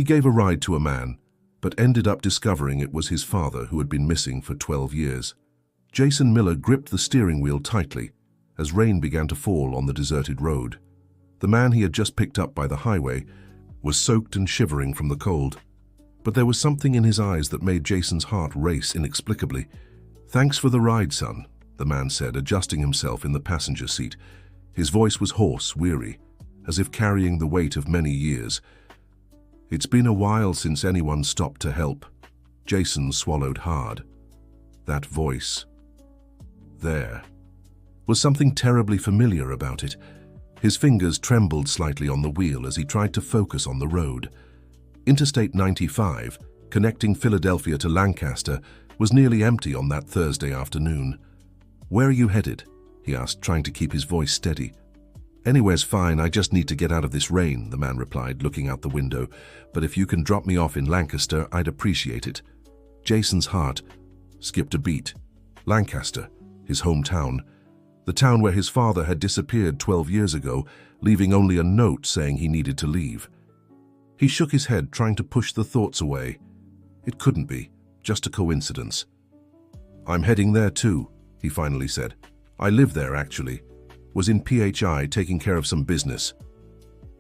He gave a ride to a man, but ended up discovering it was his father who had been missing for 12 years. Jason Miller gripped the steering wheel tightly as rain began to fall on the deserted road. The man he had just picked up by the highway was soaked and shivering from the cold, but there was something in his eyes that made Jason's heart race inexplicably. "Thanks for the ride, son," the man said, adjusting himself in the passenger seat. His voice was hoarse, weary, as if carrying the weight of many years. "It's been a while since anyone stopped to help." Jason swallowed hard. That voice, there, was something terribly familiar about it. His fingers trembled slightly on the wheel as he tried to focus on the road. Interstate 95, connecting Philadelphia to Lancaster, was nearly empty on that Thursday afternoon. "Where are you headed?" he asked, trying to keep his voice steady. "Anywhere's fine, I just need to get out of this rain," the man replied, looking out the window. "But if you can drop me off in Lancaster, I'd appreciate it." Jason's heart skipped a beat. Lancaster, his hometown, the town where his father had disappeared 12 years ago, leaving only a note saying he needed to leave. He shook his head, trying to push the thoughts away. It couldn't be, just a coincidence. "I'm heading there too," he finally said. "I live there, actually. Was in PHI taking care of some business."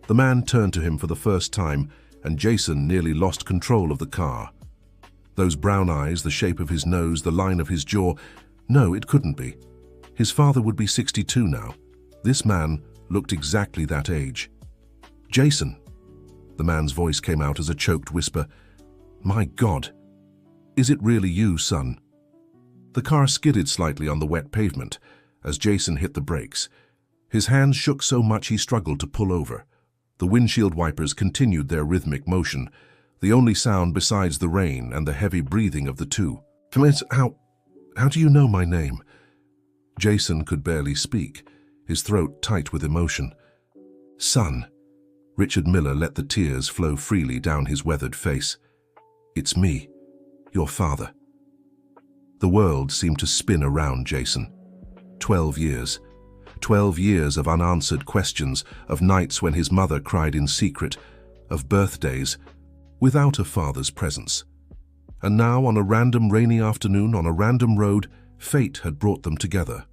The man turned to him for the first time, and Jason nearly lost control of the car. Those brown eyes, the shape of his nose, the line of his jaw. No, it couldn't be. His father would be 62 now. This man looked exactly that age. "Jason!" The man's voice came out as a choked whisper. "My God! Is it really you, son?" The car skidded slightly on the wet pavement as Jason hit the brakes. His hands shook so much he struggled to pull over. The windshield wipers continued their rhythmic motion, the only sound besides the rain and the heavy breathing of the two. How do you know my name?" Jason could barely speak, his throat tight with emotion. "Son." Richard Miller let the tears flow freely down his weathered face. "It's me, your father." The world seemed to spin around Jason. 12 years. 12 years of unanswered questions, of nights when his mother cried in secret, of birthdays without a father's presence. And now, on a random rainy afternoon on a random road, fate had brought them together.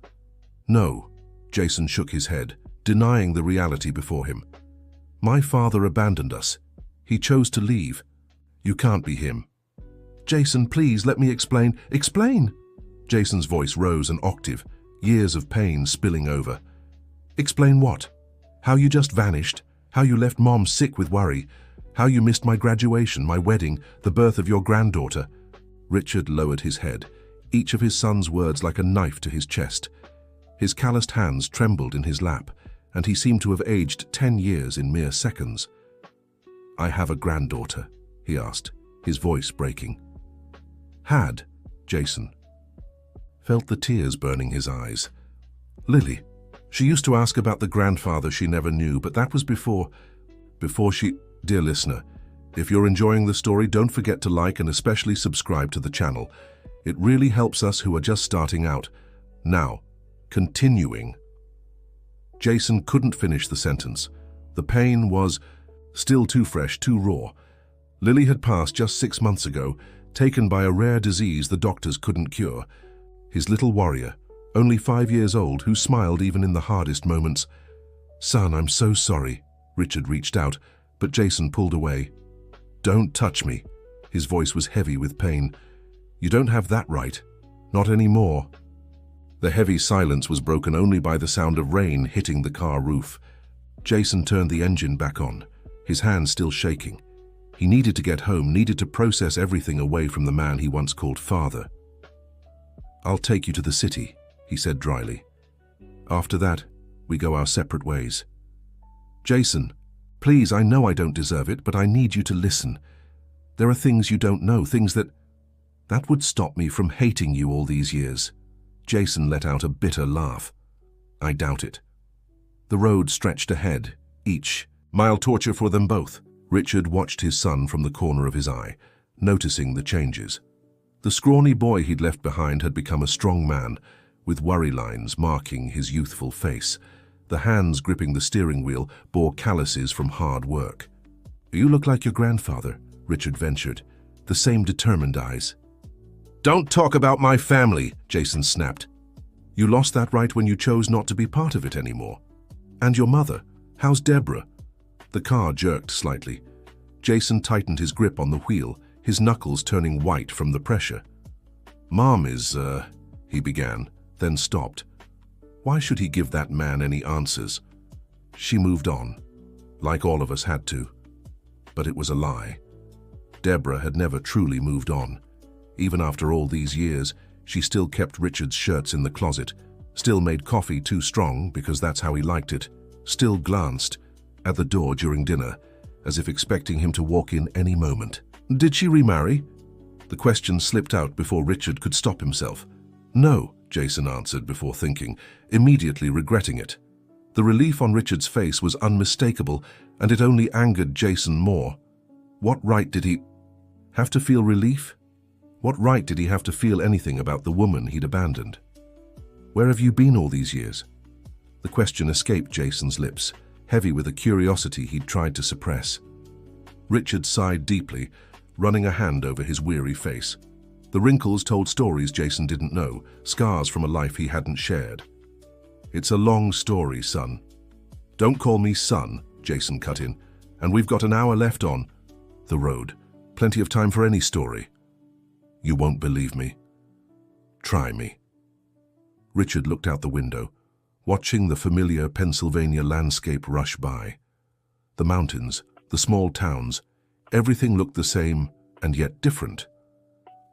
"No," Jason shook his head, denying the reality before him. "My father abandoned us. He chose to leave. You can't be him." "Jason, please, let me explain." "Explain!" Jason's voice rose an octave, years of pain spilling over. "Explain what? How you just vanished? How you left Mom sick with worry? How you missed my graduation, my wedding, the birth of your granddaughter?" Richard lowered his head, each of his son's words like a knife to his chest. His calloused hands trembled in his lap, and he seemed to have aged 10 years in mere seconds. "I have a granddaughter?" he asked, his voice breaking. "Had," Jason felt the tears burning his eyes. "Lily. She used to ask about the grandfather she never knew, but that was before she..." Dear listener, if you're enjoying the story, don't forget to like and especially subscribe to the channel. It really helps us who are just starting out. Now, continuing. Jason couldn't finish the sentence. The pain was still too fresh, too raw. Lily had passed just 6 months ago, taken by a rare disease the doctors couldn't cure. His little warrior, only 5 years old, who smiled even in the hardest moments. "Son, I'm so sorry." Richard reached out, but Jason pulled away. "Don't touch me." His voice was heavy with pain. "You don't have that right. Not anymore." The heavy silence was broken only by the sound of rain hitting the car roof. Jason turned the engine back on, his hands still shaking. He needed to get home, needed to process everything away from the man he once called father. "I'll take you to the city," he said dryly. "After that, we go our separate ways." "Jason, please, I know I don't deserve it, but I need you to listen. There are things you don't know, things that would stop me from hating you all these years." Jason let out a bitter laugh. "I doubt it." The road stretched ahead, each mile torture for them both. Richard watched his son from the corner of his eye, noticing the changes. The scrawny boy he'd left behind had become a strong man, with worry lines marking his youthful face. The hands gripping the steering wheel bore calluses from hard work. You look like your grandfather, Richard ventured, the same determined eyes. Don't talk about my family, Jason snapped. You lost that right when you chose not to be part of it anymore. And your mother, how's Deborah? The car jerked slightly. Jason tightened his grip on the wheel, his knuckles turning white from the pressure. Mom is, he began, then stopped. Why should he give that man any answers? She moved on, like all of us had to. But it was a lie. Deborah had never truly moved on. Even after all these years, she still kept Richard's shirts in the closet, still made coffee too strong because that's how he liked it, still glanced at the door during dinner, as if expecting him to walk in any moment. Did she remarry? The question slipped out before Richard could stop himself. No, Jason answered before thinking, immediately regretting it. The relief on Richard's face was unmistakable, and it only angered Jason more. What right did he have to feel relief? What right did he have to feel anything about the woman he'd abandoned? Where have you been all these years? The question escaped Jason's lips, heavy with a curiosity he'd tried to suppress. Richard sighed deeply, running a hand over his weary face. The wrinkles told stories Jason didn't know, scars from a life he hadn't shared. It's a long story, son. Don't call me son, Jason cut in, and we've got an hour left on the road. Plenty of time for any story. You won't believe me. Try me. Richard looked out the window, watching the familiar Pennsylvania landscape rush by. The mountains, the small towns, everything looked the same and yet different.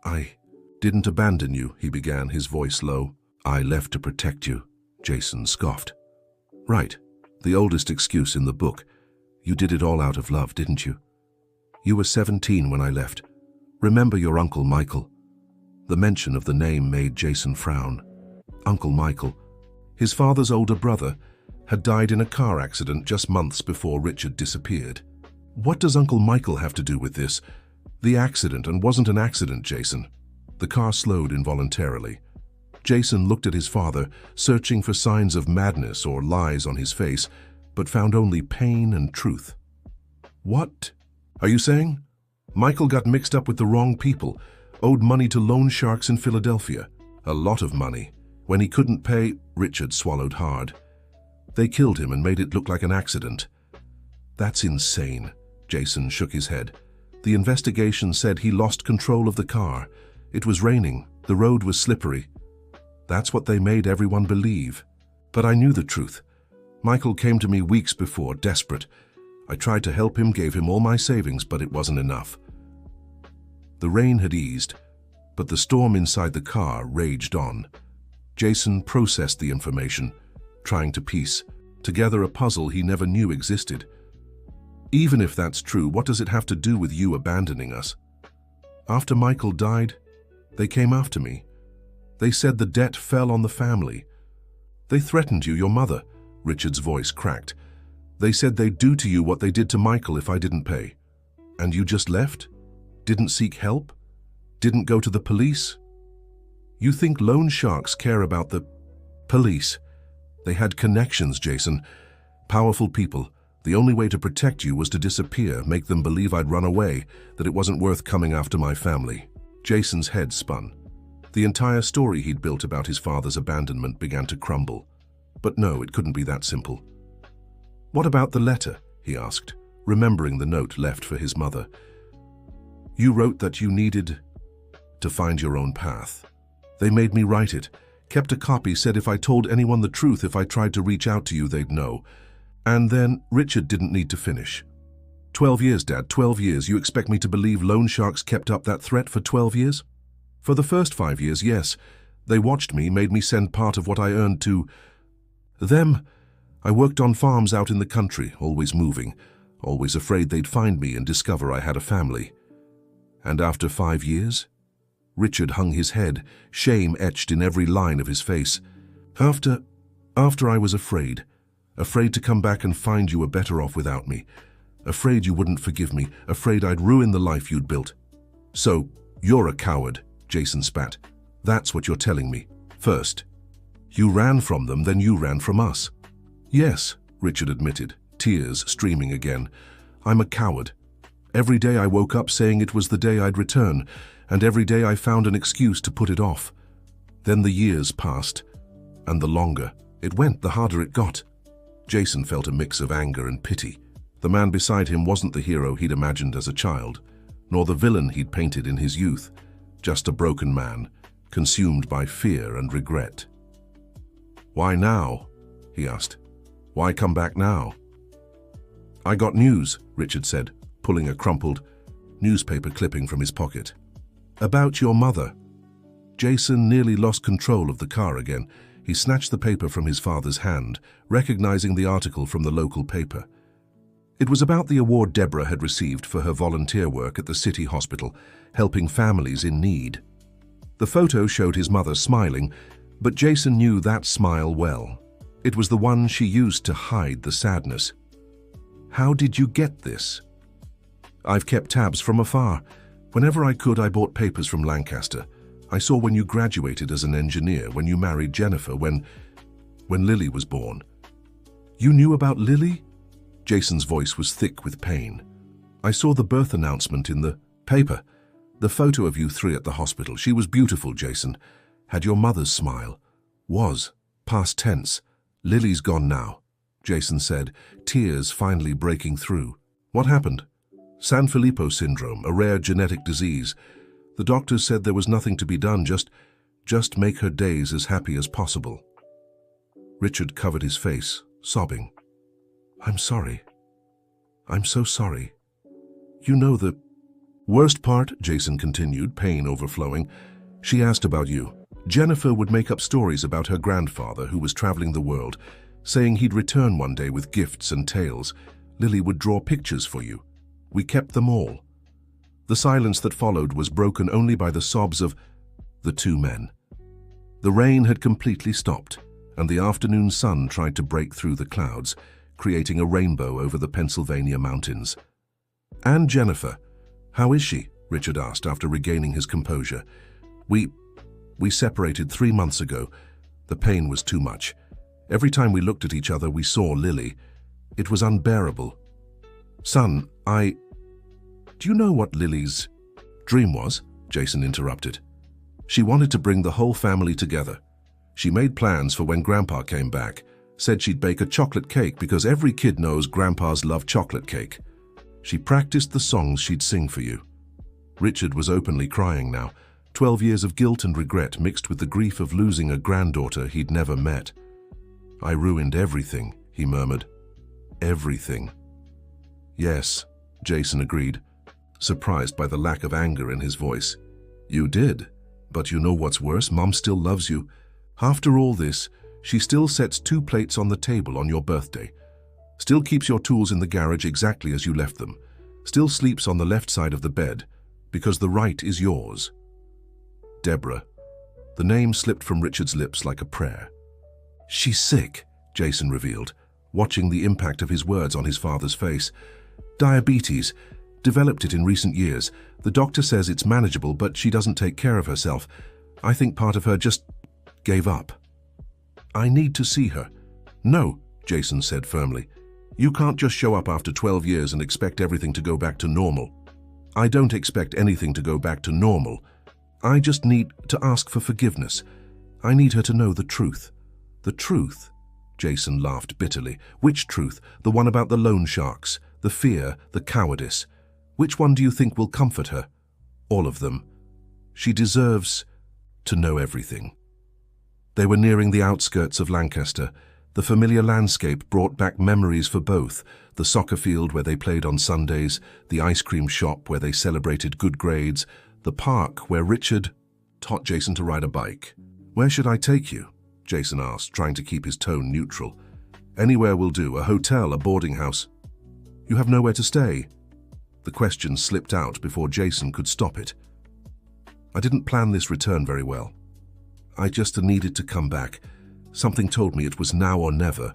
I didn't abandon you, he began, his voice low. I left to protect you, Jason scoffed. Right, the oldest excuse in the book. You did it all out of love, didn't you? You were 17 when I left. Remember your Uncle Michael? The mention of the name made Jason frown. Uncle Michael, his father's older brother, had died in a car accident just months before Richard disappeared. What does Uncle Michael have to do with this? The accident wasn't an accident, Jason. The car slowed involuntarily. Jason looked at his father, searching for signs of madness or lies on his face, but found only pain and truth. What are you saying? Michael got mixed up with the wrong people, owed money to loan sharks in Philadelphia. A lot of money. When he couldn't pay, Richard swallowed hard. They killed him and made it look like an accident. That's insane. Jason shook his head. The investigation said he lost control of the car. It was raining. The road was slippery. That's what they made everyone believe. But I knew the truth. Michael came to me weeks before, desperate. I tried to help him, gave him all my savings, but it wasn't enough. The rain had eased, but the storm inside the car raged on. Jason processed the information, trying to piece together a puzzle he never knew existed. Even if that's true, what does it have to do with you abandoning us? After Michael died, they came after me. They said the debt fell on the family. They threatened you, your mother. Richard's voice cracked. They said they'd do to you what they did to Michael if I didn't pay. And you just left? Didn't seek help? Didn't go to the police? You think loan sharks care about the police? They had connections, Jason. Powerful people. The only way to protect you was to disappear, make them believe I'd run away, that it wasn't worth coming after my family. Jason's head spun. The entire story he'd built about his father's abandonment began to crumble. But no, it couldn't be that simple. What about the letter? He asked, remembering the note left for his mother. You wrote that you needed to find your own path. They made me write it, kept a copy, said if I told anyone the truth, if I tried to reach out to you, they'd know. And then Richard didn't need to finish. 12 years, Dad, 12 years. You expect me to believe loan sharks kept up that threat for 12 years? For the first 5 years, yes. They watched me, made me send part of what I earned to them. I worked on farms out in the country, always moving, always afraid they'd find me and discover I had a family. And after 5 years? Richard hung his head, shame etched in every line of his face. After I was afraid to come back and find you were better off without me. Afraid you wouldn't forgive me, afraid I'd ruin the life you'd built. So, you're a coward, Jason spat. That's what you're telling me. First, you ran from them, then you ran from us. Yes, Richard admitted, tears streaming again. I'm a coward. Every day I woke up saying it was the day I'd return, and every day I found an excuse to put it off. Then the years passed, and the longer it went, the harder it got. Jason felt a mix of anger and pity. The man beside him wasn't the hero he'd imagined as a child, nor the villain he'd painted in his youth, just a broken man, consumed by fear and regret. "Why now?" he asked. "Why come back now?" "I got news," Richard said, pulling a crumpled newspaper clipping from his pocket. "About your mother." Jason nearly lost control of the car again. He snatched the paper from his father's hand, recognizing the article from the local paper. It was about the award Deborah had received for her volunteer work at the city hospital, helping families in need. The photo showed his mother smiling, but Jason knew that smile well. It was the one she used to hide the sadness. "How did you get this?" "I've kept tabs from afar. Whenever I could, I bought papers from Lancaster. I saw when you graduated as an engineer, when you married Jennifer, when Lily was born." "You knew about Lily?" Jason's voice was thick with pain. "I saw the birth announcement in the paper. The photo of you three at the hospital. She was beautiful, Jason. Had your mother's smile. Was. Past tense. Lily's gone now," Jason said, tears finally breaking through. "What happened?" "Sanfilippo syndrome, a rare genetic disease. The doctors said there was nothing to be done, just make her days as happy as possible." Richard covered his face, sobbing. "I'm sorry. I'm so sorry. You know the worst part," Jason continued, pain overflowing. "She asked about you. Jennifer would make up stories about her grandfather who was traveling the world, saying he'd return one day with gifts and tales. Lily would draw pictures for you. We kept them all." The silence that followed was broken only by the sobs of the two men. The rain had completely stopped, and the afternoon sun tried to break through the clouds, creating a rainbow over the Pennsylvania mountains. "And Jennifer, how is she?" Richard asked after regaining his composure. We separated 3 months ago. The pain was too much. Every time we looked at each other, we saw Lily. It was unbearable. Son, Do you know what Lily's dream was?" Jason interrupted. "She wanted to bring the whole family together. She made plans for when Grandpa came back, said she'd bake a chocolate cake because every kid knows Grandpas love chocolate cake. She practiced the songs she'd sing for you." Richard was openly crying now, 12 years of guilt and regret mixed with the grief of losing a granddaughter he'd never met. "I ruined everything," he murmured. "Everything." "Yes," Jason agreed, surprised by the lack of anger in his voice. "You did. But you know what's worse? Mom still loves you. After all this, she still sets 2 plates on the table on your birthday. Still keeps your tools in the garage exactly as you left them. Still sleeps on the left side of the bed, because the right is yours." Deborah. The name slipped from Richard's lips like a prayer. "She's sick," Jason revealed, watching the impact of his words on his father's face. "Diabetes. Developed it in recent years. The doctor says it's manageable, but she doesn't take care of herself. I think part of her just gave up." "I need to see her." "No," Jason said firmly. "You can't just show up after 12 years and expect everything to go back to normal." "I don't expect anything to go back to normal. I just need to ask for forgiveness. I need her to know the truth." "The truth?" Jason laughed bitterly. "Which truth? The one about the loan sharks, the fear, the cowardice? Which one do you think will comfort her?" "All of them. She deserves to know everything." They were nearing the outskirts of Lancaster. The familiar landscape brought back memories for both: the soccer field where they played on Sundays, the ice cream shop where they celebrated good grades, the park where Richard taught Jason to ride a bike. "Where should I take you?" Jason asked, trying to keep his tone neutral. "Anywhere will do, a hotel, a boarding house." "You have nowhere to stay?" The question slipped out before Jason could stop it. "I didn't plan this return very well. I just needed to come back. Something told me it was now or never."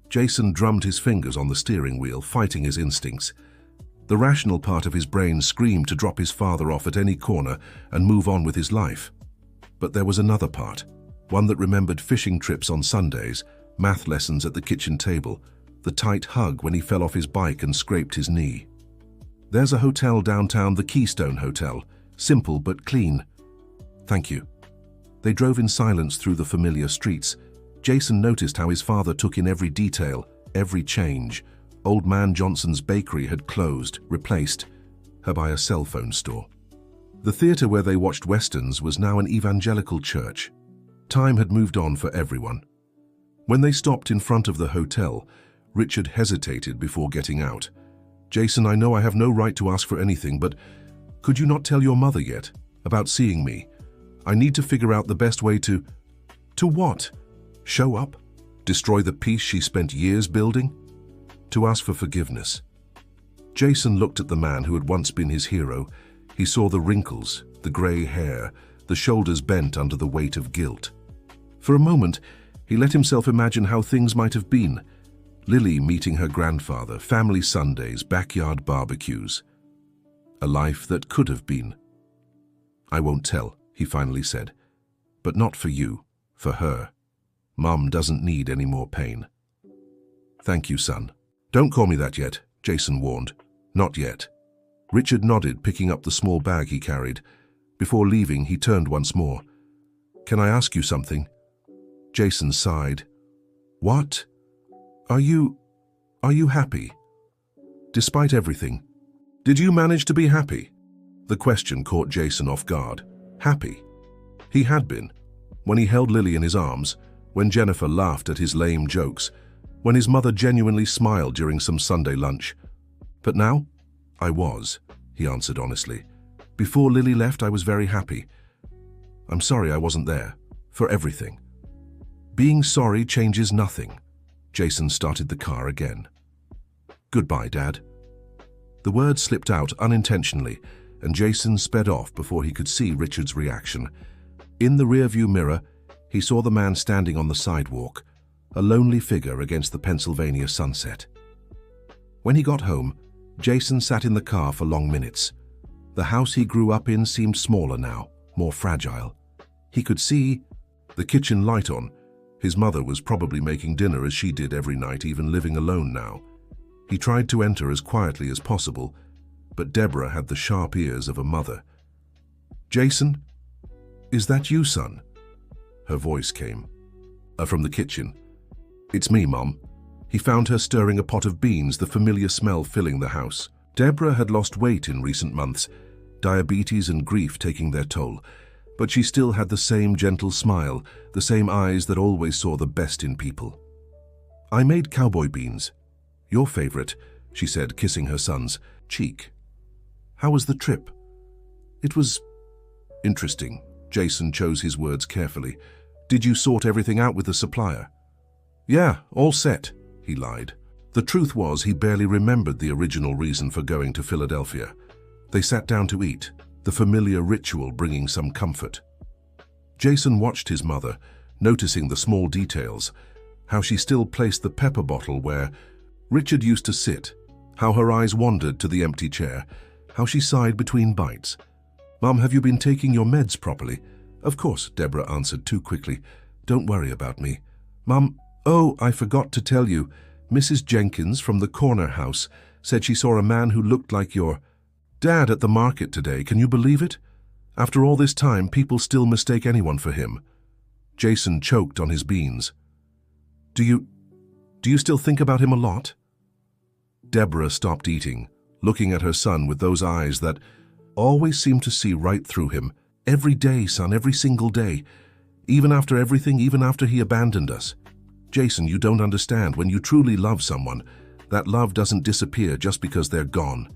Jason drummed his fingers on the steering wheel, fighting his instincts. The rational part of his brain screamed to drop his father off at any corner and move on with his life. But there was another part, one that remembered fishing trips on Sundays, math lessons at the kitchen table, the tight hug when he fell off his bike and scraped his knee. There's a hotel downtown, the Keystone Hotel. Simple but clean. Thank you. They drove in silence through the familiar streets. Jason noticed how his father took in every detail, every change. Old Man Johnson's bakery had closed, replaced her by a cell phone store. The theater where they watched westerns was now an evangelical church. Time had moved on for everyone. When they stopped in front of the hotel, Richard hesitated before getting out. Jason, I know I have no right to ask for anything, but could you not tell your mother yet about seeing me? I need to figure out the best way to... To what? Show up? Destroy the peace she spent years building? To ask for forgiveness. Jason looked at the man who had once been his hero. He saw the wrinkles, the grey hair, the shoulders bent under the weight of guilt. For a moment, he let himself imagine how things might have been. Lily meeting her grandfather, family Sundays, backyard barbecues. A life that could have been. I won't tell, he finally said. But not for you, for her. Mum doesn't need any more pain. Thank you, son. Don't call me that yet, Jason warned. Not yet. Richard nodded, picking up the small bag he carried. Before leaving, he turned once more. Can I ask you something? Jason sighed. What? Are you happy? Despite everything, did you manage to be happy? The question caught Jason off guard. Happy? He had been. When he held Lily in his arms, when Jennifer laughed at his lame jokes, when his mother genuinely smiled during some Sunday lunch. But now, I was, he answered honestly. Before Lily left, I was very happy. I'm sorry I wasn't there, for everything. Being sorry changes nothing. Jason started the car again. Goodbye, Dad. The words slipped out unintentionally, and Jason sped off before he could see Richard's reaction. In the rearview mirror, he saw the man standing on the sidewalk, a lonely figure against the Pennsylvania sunset. When he got home, Jason sat in the car for long minutes. The house he grew up in seemed smaller now, more fragile. He could see the kitchen light on. His mother was probably making dinner as she did every night, even living alone now. He tried to enter as quietly as possible, but Deborah had the sharp ears of a mother. Jason? Is that you, son? Her voice came. From the kitchen. It's me, Mom. He found her stirring a pot of beans, the familiar smell filling the house. Deborah had lost weight in recent months, diabetes and grief taking their toll, but she still had the same gentle smile, the same eyes that always saw the best in people. I made cowboy beans. Your favorite, she said, kissing her son's cheek. How was the trip? It was interesting. Jason chose his words carefully. Did you sort everything out with the supplier? Yeah, all set, he lied. The truth was he barely remembered the original reason for going to Philadelphia. They sat down to eat, the familiar ritual bringing some comfort. Jason watched his mother, noticing the small details, how she still placed the pepper bottle where Richard used to sit, how her eyes wandered to the empty chair, how she sighed between bites. Mom, have you been taking your meds properly? Of course, Deborah answered too quickly. Don't worry about me. Mom, oh, I forgot to tell you. Mrs. Jenkins from the corner house said she saw a man who looked like your dad at the market today. Can you believe it? After all this time, people still mistake anyone for him. Jason choked on his beans. Do you still think about him a lot? Deborah stopped eating, looking at her son with those eyes that always seemed to see right through him. Every day, son, every single day. Even after everything, even after he abandoned us. Jason, you don't understand. When you truly love someone, that love doesn't disappear just because they're gone.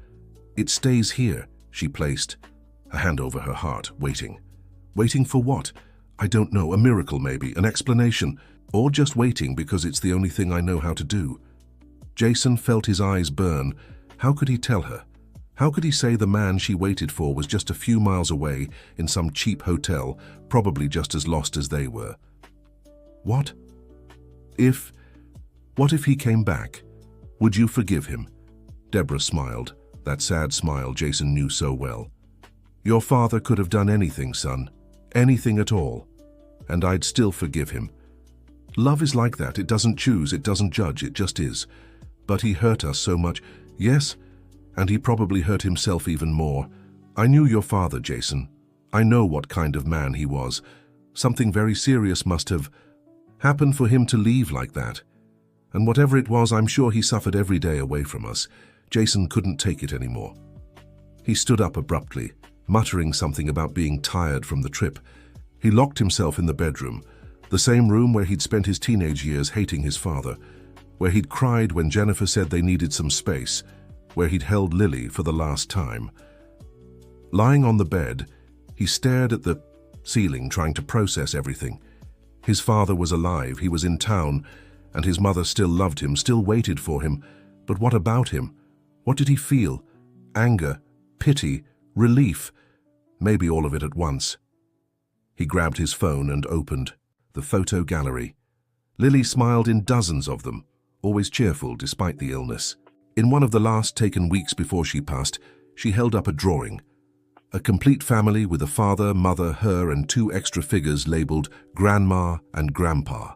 It stays here, she placed a hand over her heart, waiting. Waiting for what? I don't know, a miracle maybe, an explanation, or just waiting because it's the only thing I know how to do. Jason felt his eyes burn. How could he tell her? How could he say the man she waited for was just a few miles away in some cheap hotel, probably just as lost as they were? What if he came back? Would you forgive him? Deborah smiled, that sad smile Jason knew so well. Your father could have done anything, son, anything at all, and I'd still forgive him. Love is like that. It doesn't choose, it doesn't judge, it just is. But he hurt us so much. Yes, And he probably hurt himself even more. I knew your father, Jason. I know what kind of man he was. Something very serious must have happened for him to leave like that. And whatever it was, I'm sure he suffered every day away from us. Jason couldn't take it anymore. He stood up abruptly, muttering something about being tired from the trip. He locked himself in the bedroom, the same room where he'd spent his teenage years hating his father, where he'd cried when Jennifer said they needed some space, where he'd held Lily for the last time. Lying on the bed, he stared at the ceiling, trying to process everything. His father was alive, he was in town, and his mother still loved him, still waited for him. But what about him? What did he feel? Anger, pity, relief, maybe all of it at once. He grabbed his phone and opened the photo gallery. Lily smiled in dozens of them, always cheerful despite the illness. In one of the last taken weeks before she passed, she held up a drawing. A complete family with a father, mother, her, and 2 extra figures labeled Grandma and Grandpa.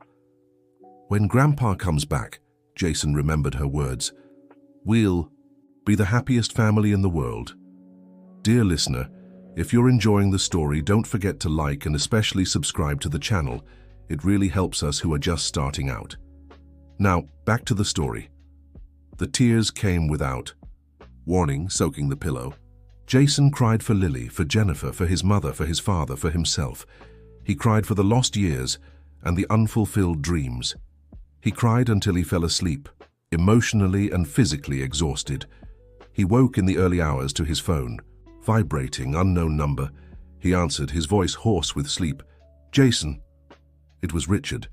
When Grandpa comes back, Jason remembered her words, we'll be the happiest family in the world. Dear listener, if you're enjoying the story, don't forget to like and especially subscribe to the channel. It really helps us who are just starting out. Now, back to the story. The tears came without warning, soaking the pillow. Jason cried for Lily, for Jennifer, for his mother, for his father, for himself. He cried for the lost years and the unfulfilled dreams. He cried until he fell asleep, emotionally and physically exhausted. He woke in the early hours to his phone. Vibrating, unknown number. He answered, his voice hoarse with sleep. Jason. It was Richard.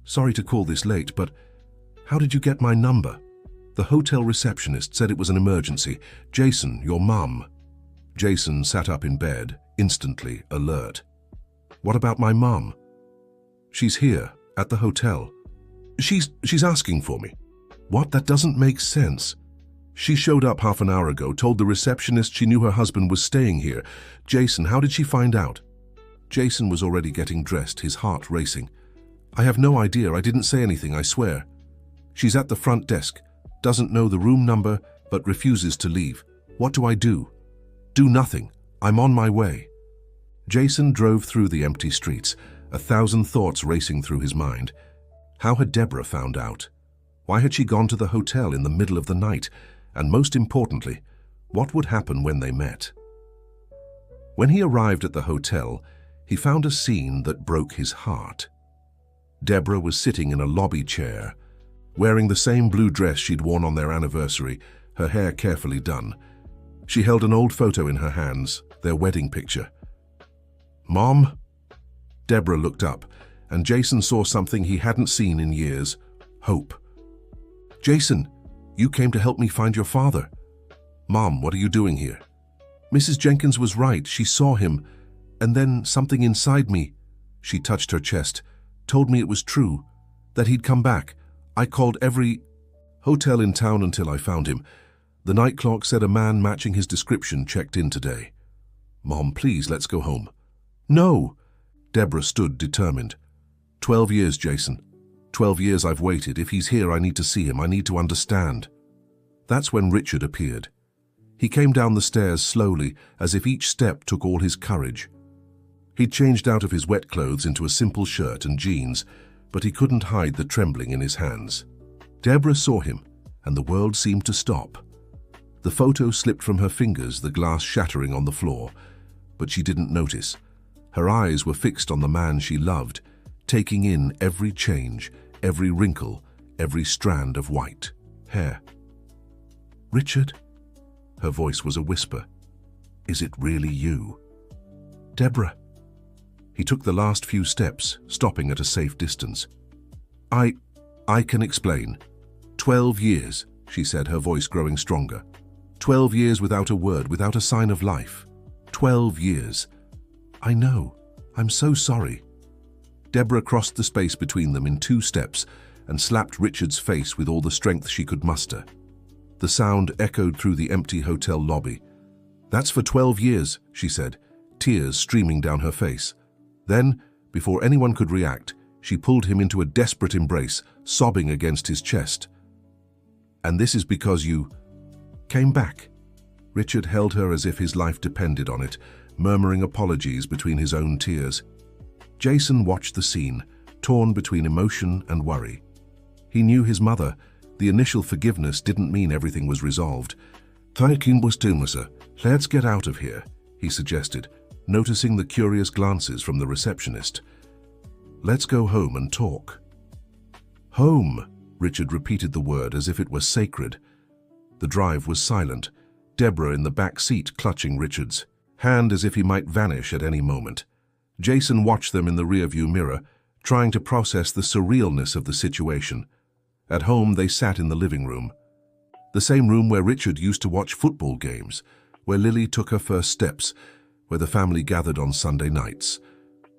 Sorry to call this late, but how did you get my number? The hotel receptionist said it was an emergency. Jason, your mum. Jason sat up in bed, instantly alert. What about my mum? She's here, at the hotel. She's asking for me. What? That doesn't make sense. She showed up half an hour ago, told the receptionist she knew her husband was staying here. Jason, how did she find out? Jason was already getting dressed, his heart racing. I have no idea, I didn't say anything, I swear. She's at the front desk, doesn't know the room number, but refuses to leave. What do I do? Do nothing. I'm on my way. Jason drove through the empty streets, 1,000 thoughts racing through his mind. How had Deborah found out? Why had she gone to the hotel in the middle of the night? And most importantly, what would happen when they met? When he arrived at the hotel, he found a scene that broke his heart. Deborah was sitting in a lobby chair, wearing the same blue dress she'd worn on their anniversary, her hair carefully done. She held an old photo in her hands, their wedding picture. Mom? Deborah looked up, and Jason saw something he hadn't seen in years, hope. Jason, you came to help me find your father. Mom, what are you doing here? Mrs. Jenkins was right, she saw him, and then something inside me, she touched her chest, told me it was true, that he'd come back. I called every hotel in town until I found him. The night clock said a man matching his description checked in today. Mom, please, let's go home. No! Deborah stood determined. 12 years, Jason. 12 years I've waited. If he's here, I need to see him. I need to understand. That's when Richard appeared. He came down the stairs slowly, as if each step took all his courage. He'd changed out of his wet clothes into a simple shirt and jeans, but he couldn't hide the trembling in his hands. Deborah saw him, and the world seemed to stop. The photo slipped from her fingers, the glass shattering on the floor, but she didn't notice. Her eyes were fixed on the man she loved, taking in every change, every wrinkle, every strand of white hair. Richard? Her voice was a whisper. Is it really you? Deborah. He took the last few steps, stopping at a safe distance. I can explain. 12 years, she said, her voice growing stronger. 12 years without a word, without a sign of life. 12 years. I know. I'm so sorry. Deborah crossed the space between them in 2 steps and slapped Richard's face with all the strength she could muster. The sound echoed through the empty hotel lobby. That's for 12 years, she said, tears streaming down her face. Then, before anyone could react, she pulled him into a desperate embrace, sobbing against his chest. And this is because you came back, Richard held her as if his life depended on it, murmuring apologies between his own tears. Jason watched the scene, torn between emotion and worry. He knew his mother. The initial forgiveness didn't mean everything was resolved. Let's get out of here, he suggested, noticing the curious glances from the receptionist. Let's go home and talk. Home, Richard repeated the word as if it were sacred. The drive was silent, Deborah in the back seat clutching Richard's hand as if he might vanish at any moment. Jason watched them in the rearview mirror, trying to process the surrealness of the situation. At home, they sat in the living room. The same room where Richard used to watch football games, where Lily took her first steps, where the family gathered on Sunday nights.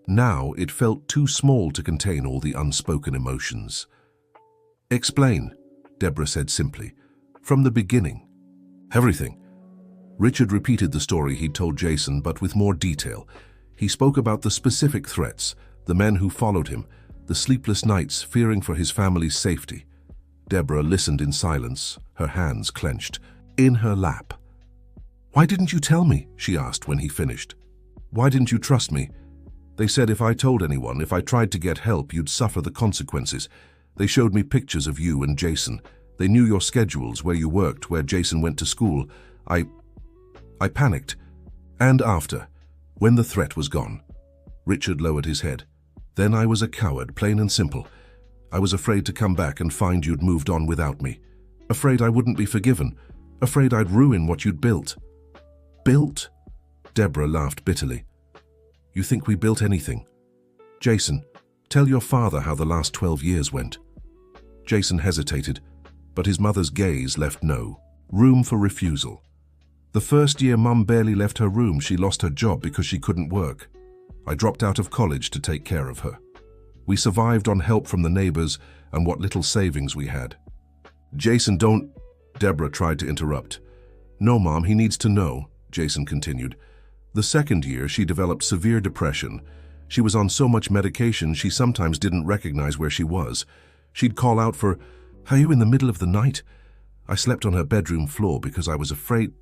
Now it felt too small to contain all the unspoken emotions. Explain, Deborah said simply. From the beginning. Everything. Richard repeated the story he'd told Jason, but with more detail. He spoke about the specific threats, the men who followed him, the sleepless nights fearing for his family's safety. Deborah listened in silence, her hands clenched, in her lap. "Why didn't you tell me?" she asked when he finished. "Why didn't you trust me? They said if I told anyone, if I tried to get help, you'd suffer the consequences. They showed me pictures of you and Jason. They knew your schedules, where you worked, where Jason went to school. I panicked. And after, when the threat was gone." Richard lowered his head. "Then I was a coward, plain and simple. I was afraid to come back and find you'd moved on without me. Afraid I wouldn't be forgiven. Afraid I'd ruin what you'd built." "Built?" Deborah laughed bitterly. "You think we built anything? Jason, tell your father how the last 12 years went." Jason hesitated, but his mother's gaze left no room for refusal. "The first year Mum barely left her room. She lost her job because she couldn't work. I dropped out of college to take care of her. We survived on help from the neighbors and what little savings we had." "Jason, don't..." Deborah tried to interrupt. "No, Mom, he needs to know," Jason continued. "The second year, she developed severe depression. She was on so much medication she sometimes didn't recognize where she was. She'd call out for, 'Are you in the middle of the night?' I slept on her bedroom floor because I was afraid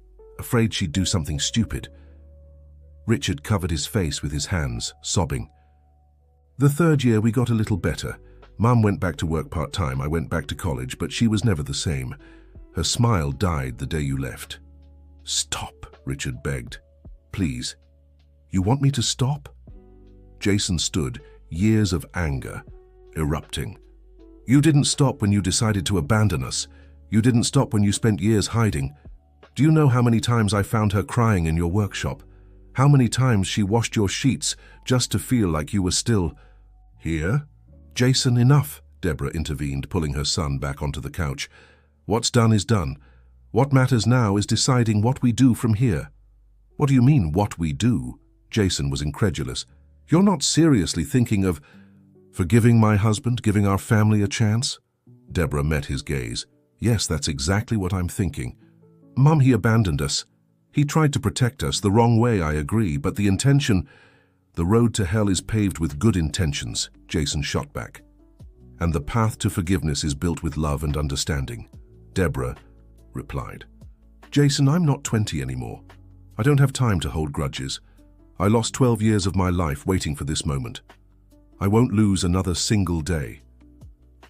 she'd do something stupid." Richard covered his face with his hands, sobbing. "The third year we got a little better. Mum went back to work part-time, I went back to college, but she was never the same. Her smile died the day you left." "Stop," Richard begged. "Please. You want me to stop?" Jason stood, years of anger erupting. "You didn't stop when you decided to abandon us. You didn't stop when you spent years hiding. Do you know how many times I found her crying in your workshop? How many times she washed your sheets just to feel like you were still here?" "Jason, enough," Deborah intervened, pulling her son back onto the couch. "What's done is done. What matters now is deciding what we do from here." "What do you mean, what we do?" Jason was incredulous. "You're not seriously thinking of forgiving my husband, giving our family a chance?" Deborah met his gaze. "Yes, that's exactly what I'm thinking. Mum, he abandoned us. He tried to protect us the wrong way, I agree, but the intention..." "The road to hell is paved with good intentions," Jason shot back. "And the path to forgiveness is built with love and understanding," Deborah replied. "Jason, I'm not 20 anymore. I don't have time to hold grudges. I lost 12 years of my life waiting for this moment. I won't lose another single day."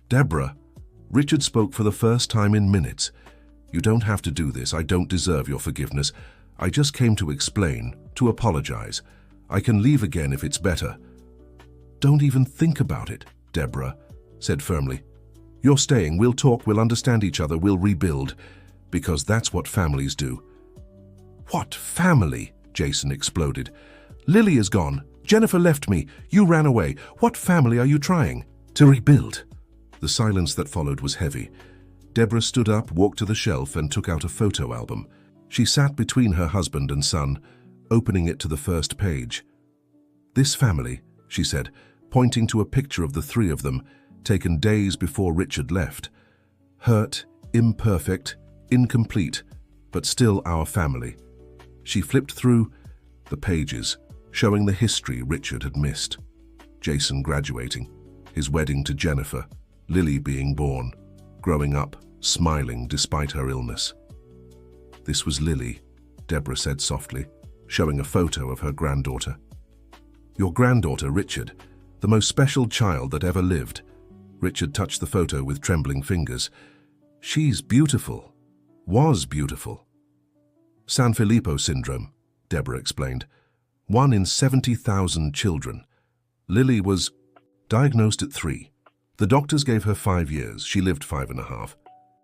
"Deborah," Richard spoke for the first time in minutes. "You don't have to do this. I don't deserve your forgiveness. I just came to explain, to apologize. I can leave again if it's better." "Don't even think about it," Deborah said firmly. "You're staying. We'll talk. We'll understand each other. We'll rebuild. Because that's what families do." "What family?" Jason exploded. "Lily is gone. Jennifer left me. You ran away. What family are you trying to rebuild?" The silence that followed was heavy. Deborah stood up, walked to the shelf, and took out a photo album. She sat between her husband and son, opening it to the first page. "This family," she said, pointing to a picture of the three of them, taken days before Richard left. "Hurt, imperfect, incomplete, but still our family." She flipped through the pages, showing the history Richard had missed. Jason graduating, his wedding to Jennifer, Lily being born, growing up, smiling despite her illness. This was Lily, Deborah said softly, showing a photo of her granddaughter. Your granddaughter, Richard, the most special child that ever lived. Richard touched the photo with trembling fingers. She's beautiful. Was beautiful. Sanfilippo syndrome, Deborah explained. 1 in 70,000 children. Lily was diagnosed at 3. The doctors gave her 5 years. She lived 5.5.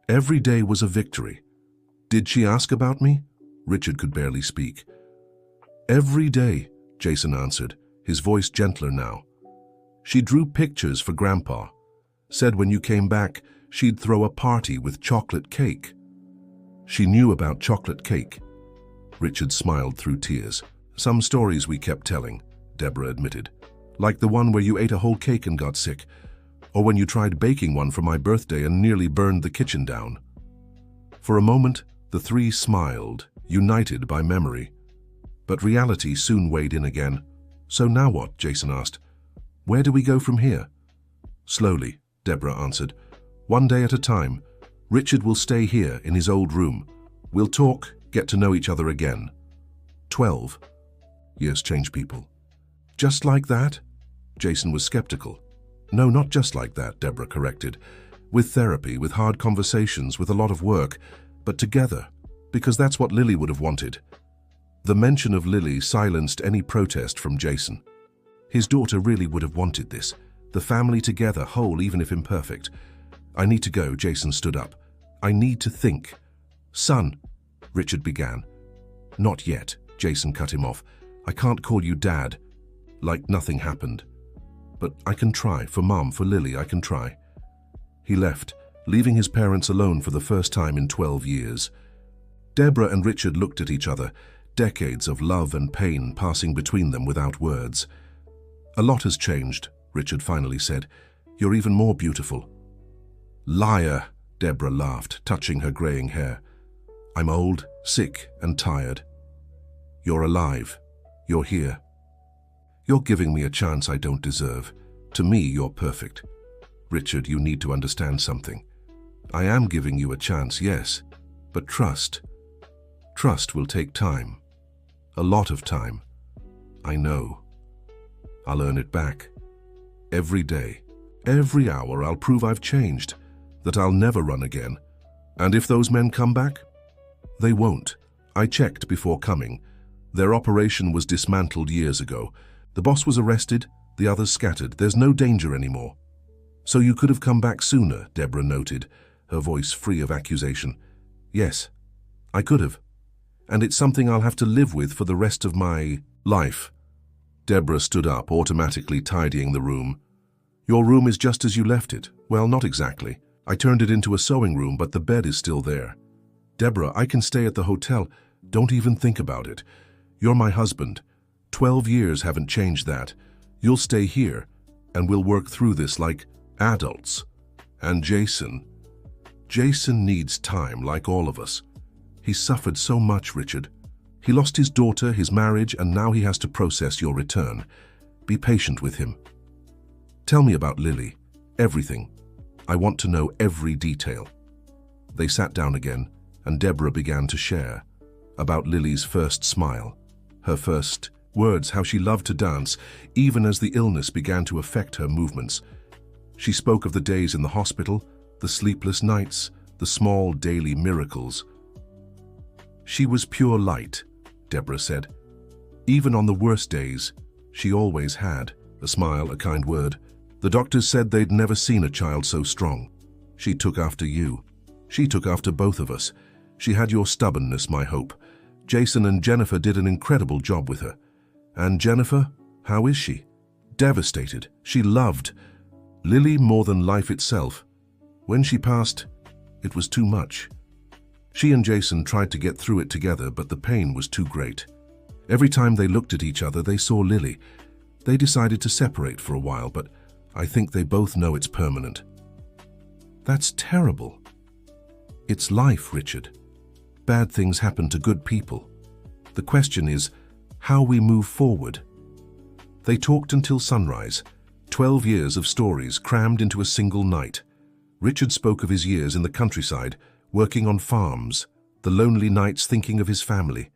Every day was a victory. Did she ask about me? Richard could barely speak. Every day, Jason answered, his voice gentler now. She drew pictures for Grandpa. Said when you came back, she'd throw a party with chocolate cake. She knew about chocolate cake. Richard smiled through tears. Some stories we kept telling, Deborah admitted. Like the one where you ate a whole cake and got sick. Or when you tried baking one for my birthday and nearly burned the kitchen down. For a moment, the three smiled, united by memory. But reality soon weighed in again. So now what? Jason asked. Where do we go from here? Slowly, Deborah answered. 1 day at a time. Richard will stay here in his old room. We'll talk, get to know each other again. 12. Years change people. Just like that? Jason was skeptical. No, not just like that, Deborah corrected. With therapy, with hard conversations, with a lot of work, but together, because that's what Lily would have wanted. The mention of Lily silenced any protest from Jason. His daughter really would have wanted this. The family together, whole even if imperfect. I need to go, Jason stood up. I need to think. Son, Richard began. Not yet, Jason cut him off. I can't call you Dad. Like nothing happened. But I can try, for Mom, for Lily, I can try. He left, leaving his parents alone for the first time in 12 years. Deborah and Richard looked at each other, decades of love and pain passing between them without words. A lot has changed, Richard finally said. You're even more beautiful. Liar, Deborah laughed, touching her graying hair. I'm old, sick, and tired. You're alive. You're here. You're giving me a chance I don't deserve. To me, you're perfect. Richard, you need to understand something. I am giving you a chance, yes, but trust. Trust will take time. A lot of time. I know. I'll earn it back. Every day, every hour, I'll prove I've changed, that I'll never run again. And if those men come back? They won't. I checked before coming. Their operation was dismantled years ago. The boss was arrested, the others scattered. There's no danger anymore. So you could have come back sooner, Deborah noted, her voice free of accusation. Yes, I could have. And it's something I'll have to live with for the rest of my life. Deborah stood up, automatically tidying the room. Your room is just as you left it. Well, not exactly. I turned it into a sewing room, but the bed is still there. Deborah, I can stay at the hotel. Don't even think about it. You're my husband. 12 years haven't changed that. You'll stay here, and we'll work through this like adults. And Jason needs time like all of us. He's suffered so much, Richard. He lost his daughter, his marriage, and now he has to process your return. Be patient with him. Tell me about Lily. Everything. I want to know every detail. They sat down again, and Deborah began to share about Lily's first smile, her first words, how she loved to dance, even as the illness began to affect her movements. She spoke of the days in the hospital, the sleepless nights, the small daily miracles. She was pure light, Deborah said. Even on the worst days, she always had a smile, a kind word. The doctors said they'd never seen a child so strong. She took after you. She took after both of us. She had your stubbornness, my hope. Jason and Jennifer did an incredible job with her. And Jennifer, how is she? Devastated. She loved Lily more than life itself. When she passed, it was too much. She and Jason tried to get through it together, but the pain was too great. Every time they looked at each other, they saw Lily. They decided to separate for a while, but I think they both know it's permanent. That's terrible. It's life, Richard. Bad things happen to good people. The question is how we move forward. They talked until sunrise, 12 years of stories crammed into a single night. Richard spoke of his years in the countryside, working on farms, the lonely nights thinking of his family.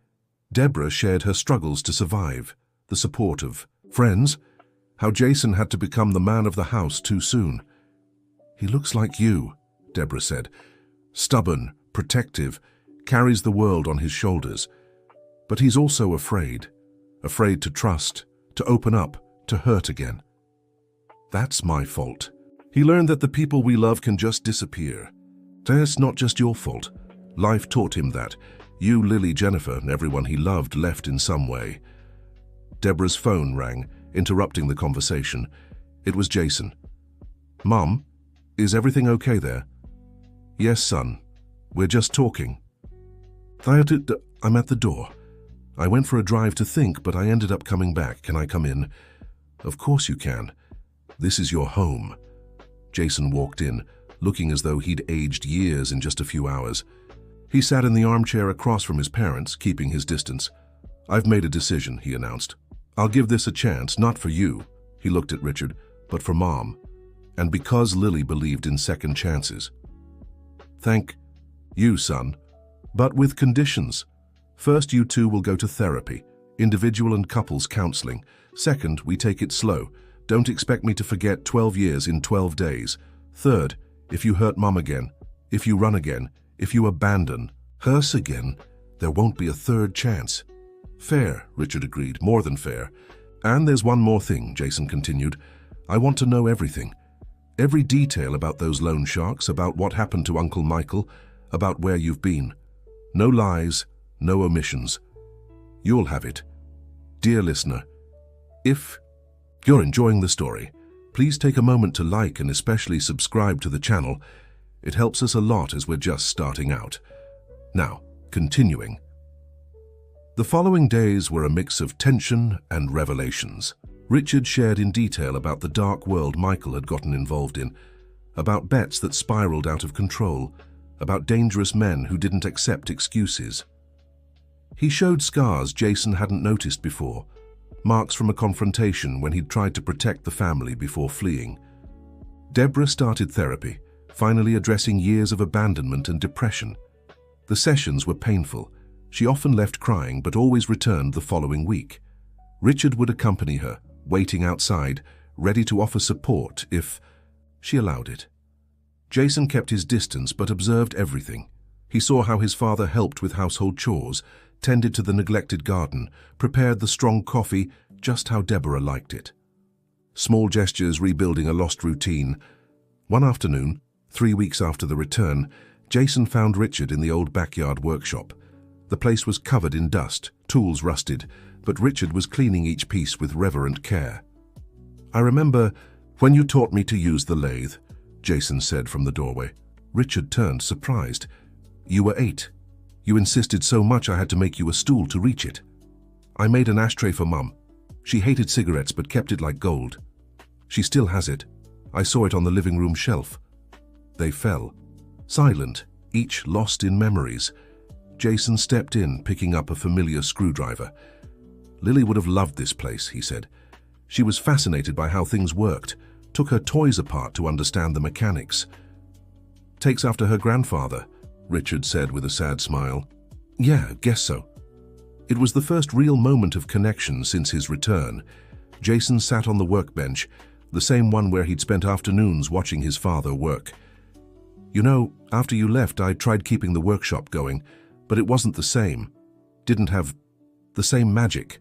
Deborah shared her struggles to survive, the support of friends, how Jason had to become the man of the house too soon. "He looks like you," Deborah said. "Stubborn, protective, carries the world on his shoulders. But he's also afraid to trust, to open up, to hurt again." "That's my fault. He learned that the people we love can just disappear. That's not just your fault. Life taught him that. You, Lily, Jennifer, and everyone he loved left in some way." Deborah's phone rang, interrupting the conversation. It was Jason. "Mom, is everything okay there?" "Yes, son. We're just talking." "I'm at the door. I went for a drive to think, but I ended up coming back. Can I come in?" "Of course you can. This is your home." Jason walked in, looking as though he'd aged years in just a few hours. He sat in the armchair across from his parents, keeping his distance. "I've made a decision," he announced. "I'll give this a chance, not for you," he looked at Richard, "but for Mom. And because Lily believed in second chances." "Thank you, son. But with conditions. First, you two will go to therapy, individual and couples counseling. Second, we take it slow. Don't expect me to forget 12 years in 12 days. Third, if you hurt Mom again, if you run again, if you abandon her again, there won't be a third chance." "Fair," Richard agreed, "more than fair. And there's one more thing," Jason continued. "I want to know everything. Every detail about those loan sharks, about what happened to Uncle Michael, about where you've been. No lies, no omissions. You'll have it. Dear listener, if you're enjoying the story, please take a moment to like and especially subscribe to the channel. It helps us a lot as we're just starting out. Now, continuing. The following days were a mix of tension and revelations. Richard shared in detail about the dark world Michael had gotten involved in, about bets that spiraled out of control, about dangerous men who didn't accept excuses. He showed scars Jason hadn't noticed before, marks from a confrontation when he'd tried to protect the family before fleeing. Deborah started therapy, finally addressing years of abandonment and depression. The sessions were painful. She often left crying but always returned the following week. Richard would accompany her, waiting outside, ready to offer support if she allowed it. Jason kept his distance but observed everything. He saw how his father helped with household chores, tended to the neglected garden, prepared the strong coffee just how Deborah liked it. Small gestures rebuilding a lost routine. One afternoon, 3 weeks after the return, Jason found Richard in the old backyard workshop. The place was covered in dust, tools rusted, but Richard was cleaning each piece with reverent care. "I remember when you taught me to use the lathe," Jason said from the doorway. Richard turned, surprised. "You were 8. You insisted so much I had to make you a stool to reach it. I made an ashtray for Mum. She hated cigarettes but kept it like gold. She still has it. I saw it on the living room shelf." They fell, silent, each lost in memories. Jason stepped in, picking up a familiar screwdriver. "Lily would have loved this place," he said. "She was fascinated by how things worked, took her toys apart to understand the mechanics." "Takes after her grandfather," Richard said with a sad smile. "Yeah, guess so." It was the first real moment of connection since his return. Jason sat on the workbench, the same one where he'd spent afternoons watching his father work. "You know, after you left, I tried keeping the workshop going, but it wasn't the same. Didn't have the same magic."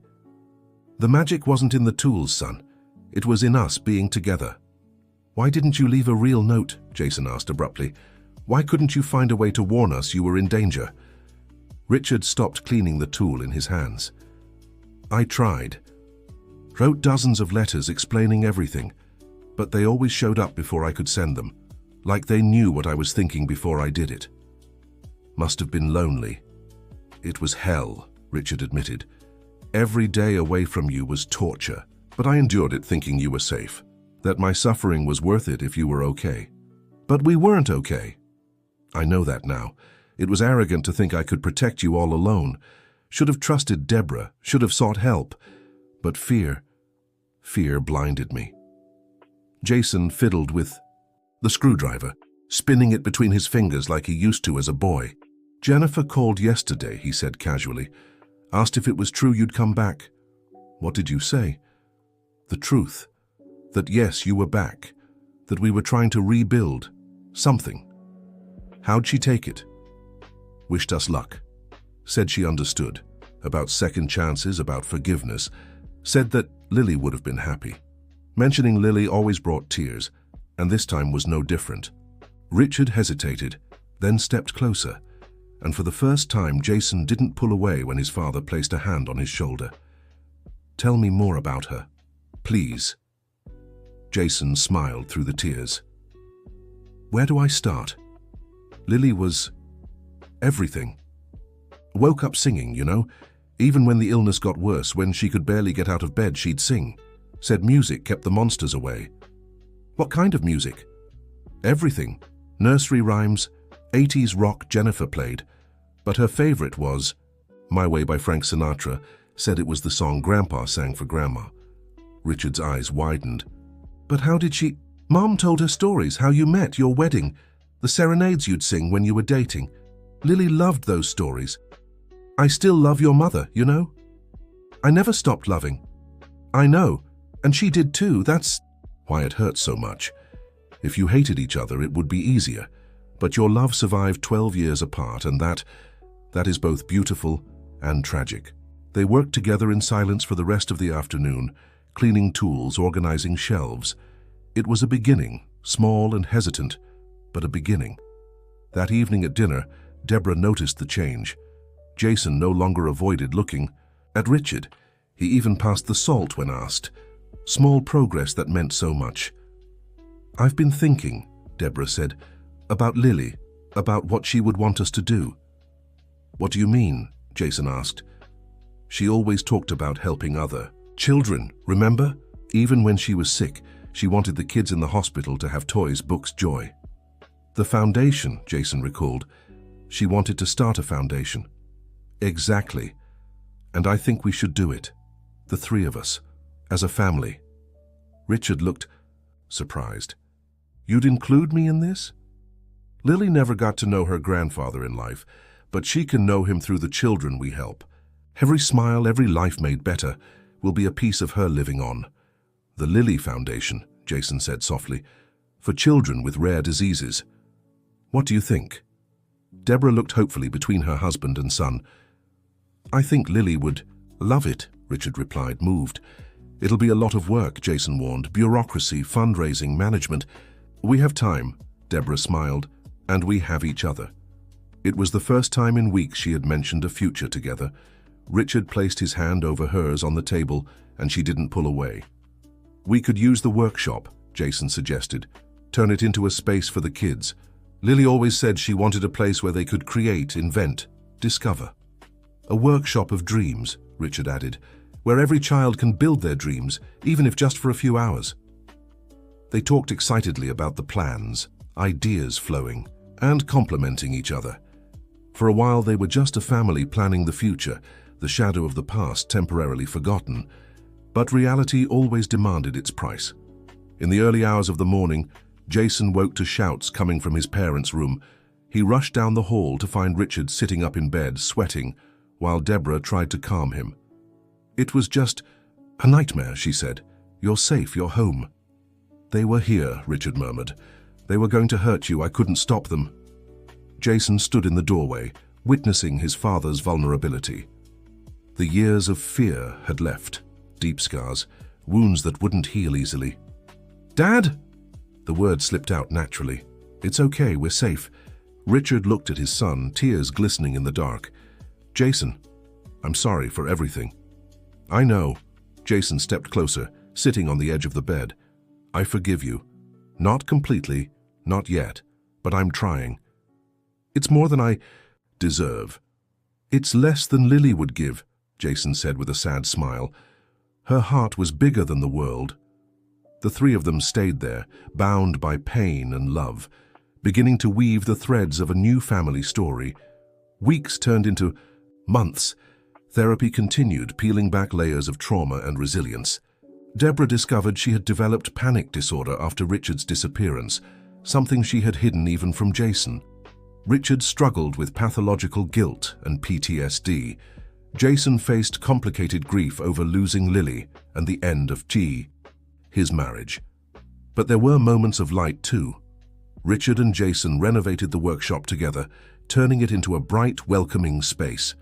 "The magic wasn't in the tools, son. It was in us being together." "Why didn't you leave a real note?" Jason asked abruptly. "Why couldn't you find a way to warn us you were in danger?" Richard stopped cleaning the tool in his hands. "I tried. Wrote dozens of letters explaining everything, but they always showed up before I could send them, like they knew what I was thinking before I did it. Must have been lonely." "It was hell," Richard admitted. "Every day away from you was torture, but I endured it thinking you were safe, that my suffering was worth it if you were okay. But we weren't okay. I know that now. It was arrogant to think I could protect you all alone. Should have trusted Deborah, should have sought help. But fear blinded me." Jason fiddled with the screwdriver, spinning it between his fingers like he used to as a boy. "Jennifer called yesterday," he said casually. Asked if it was true you'd come back. What did you say? The truth. That yes, you were back. That we were trying to rebuild. Something. How'd she take it? Wished us luck. Said she understood. About second chances, about forgiveness. Said that Lily would have been happy. Mentioning Lily always brought tears, and this time was no different. Richard hesitated, then stepped closer, and for the first time Jason didn't pull away when his father placed a hand on his shoulder. Tell me more about her, please. Jason smiled through the tears. Where do I start? Lily was everything. Woke up singing, you know. Even when the illness got worse, when she could barely get out of bed, she'd sing. Said music kept the monsters away. What kind of music? Everything. Nursery rhymes, 80s rock Jennifer played. But her favorite was My Way by Frank Sinatra. Said it was the song Grandpa sang for Grandma. Richard's eyes widened. But how did she... Mom told her stories, how you met, your wedding, the serenades you'd sing when you were dating. Lily loved those stories. I still love your mother, you know? I never stopped loving. I know, and she did too, that's why it hurts so much. If you hated each other, it would be easier. But your love survived 12 years apart, and that is both beautiful and tragic. They worked together in silence for the rest of the afternoon, cleaning tools, organizing shelves. It was a beginning, small and hesitant, but a beginning. That evening at dinner, Deborah noticed the change. Jason no longer avoided looking at Richard. He even passed the salt when asked. Small progress that meant so much. I've been thinking, Deborah said, about Lily, about what she would want us to do. What do you mean? Jason asked. She always talked about helping other children, remember? Even when she was sick, she wanted the kids in the hospital to have toys, books, joy. The foundation, Jason recalled. She wanted to start a foundation. Exactly. And I think we should do it. The three of us. As a family. Richard looked surprised. You'd include me in this? Lily never got to know her grandfather in life, but she can know him through the children we help. Every smile, every life made better, will be a piece of her living on. The Lily Foundation, Jason said softly, for children with rare diseases. What do you think? Deborah looked hopefully between her husband and son. I think Lily would love it, Richard replied, moved. It'll be a lot of work, Jason warned. Bureaucracy, fundraising, management. We have time, Deborah smiled, and we have each other. It was the first time in weeks she had mentioned a future together. Richard placed his hand over hers on the table, and she didn't pull away. We could use the workshop, Jason suggested. Turn it into a space for the kids. Lily always said she wanted a place where they could create, invent, discover. A workshop of dreams, Richard added, where every child can build their dreams, even if just for a few hours. They talked excitedly about the plans, ideas flowing, and complimenting each other. For a while they were just a family planning the future, the shadow of the past temporarily forgotten. But reality always demanded its price. In the early hours of the morning, Jason woke to shouts coming from his parents' room. He rushed down the hall to find Richard sitting up in bed, sweating, while Deborah tried to calm him. It was just a nightmare, she said. You're safe, you're home. They were here, Richard murmured. They were going to hurt you, I couldn't stop them. Jason stood in the doorway, witnessing his father's vulnerability. The years of fear had left, deep scars, wounds that wouldn't heal easily. Dad! The word slipped out naturally. It's okay, we're safe. Richard looked at his son, tears glistening in the dark. Jason, I'm sorry for everything. I know. Jason stepped closer, sitting on the edge of the bed. I forgive you. Not completely, not yet, but I'm trying. It's more than I deserve. It's less than Lily would give, Jason said with a sad smile. Her heart was bigger than the world. The three of them stayed there, bound by pain and love, beginning to weave the threads of a new family story. Weeks turned into months. Therapy continued, peeling back layers of trauma and resilience. Deborah discovered she had developed panic disorder after Richard's disappearance, something she had hidden even from Jason. Richard struggled with pathological guilt and PTSD, Jason faced complicated grief over losing Lily and the end of his marriage. But there were moments of light too. Richard and Jason renovated the workshop together, turning it into a bright, welcoming space.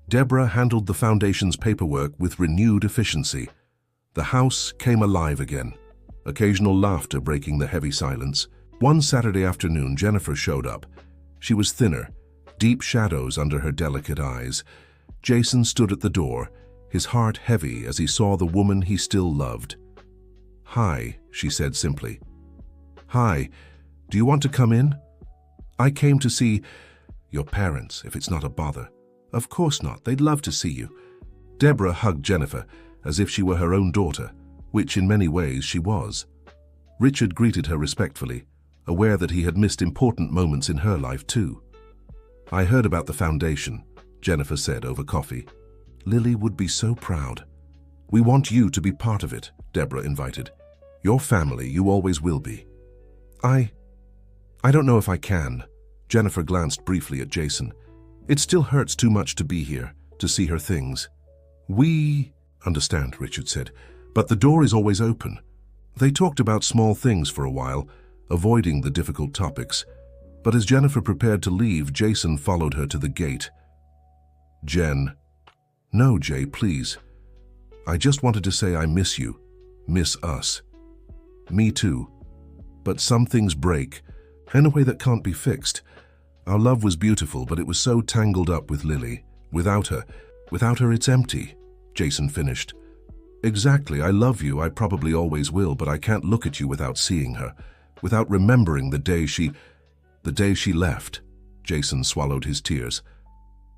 Deborah handled the foundation's paperwork with renewed efficiency. The house came alive again, occasional laughter breaking the heavy silence. One Saturday afternoon, Jennifer showed up. She was thinner, deep shadows under her delicate eyes. Jason stood at the door, his heart heavy as he saw the woman he still loved. "Hi," she said simply. "Hi, do you want to come in? I came to see your parents, if it's not a bother." "Of course not, they'd love to see you." Deborah hugged Jennifer as if she were her own daughter, which in many ways she was. Richard greeted her respectfully, aware that he had missed important moments in her life too. "I heard about the foundation," Jennifer said over coffee. "Lily would be so proud." "We want you to be part of it," Deborah invited. "Your family, you always will be." I don't know if I can." Jennifer glanced briefly at Jason. "It still hurts too much to be here, to see her things." "We understand," Richard said, "but the door is always open." They talked about small things for a while, avoiding the difficult topics. But as Jennifer prepared to leave, Jason followed her to the gate. "Jen." "No, Jay, please. I just wanted to say I miss you. Miss us." "Me too. But some things break, in a way that can't be fixed. Our love was beautiful, but it was so tangled up with Lily. Without her it's empty," Jason finished. "Exactly, I love you, I probably always will, but I can't look at you without seeing her, without remembering the day she left." Jason swallowed his tears.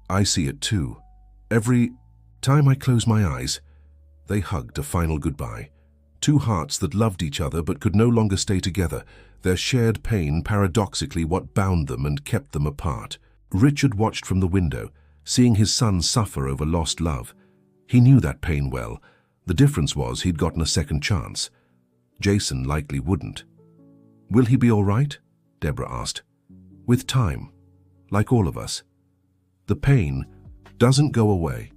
"I see it too. Every time I close my eyes." They hugged a final goodbye. Two hearts that loved each other but could no longer stay together, their shared pain paradoxically what bound them and kept them apart. Richard watched from the window, seeing his son suffer over lost love. He knew that pain well. The difference was he'd gotten a second chance. Jason likely wouldn't. "Will he be all right?" Deborah asked. "With time, like all of us. The pain doesn't go away.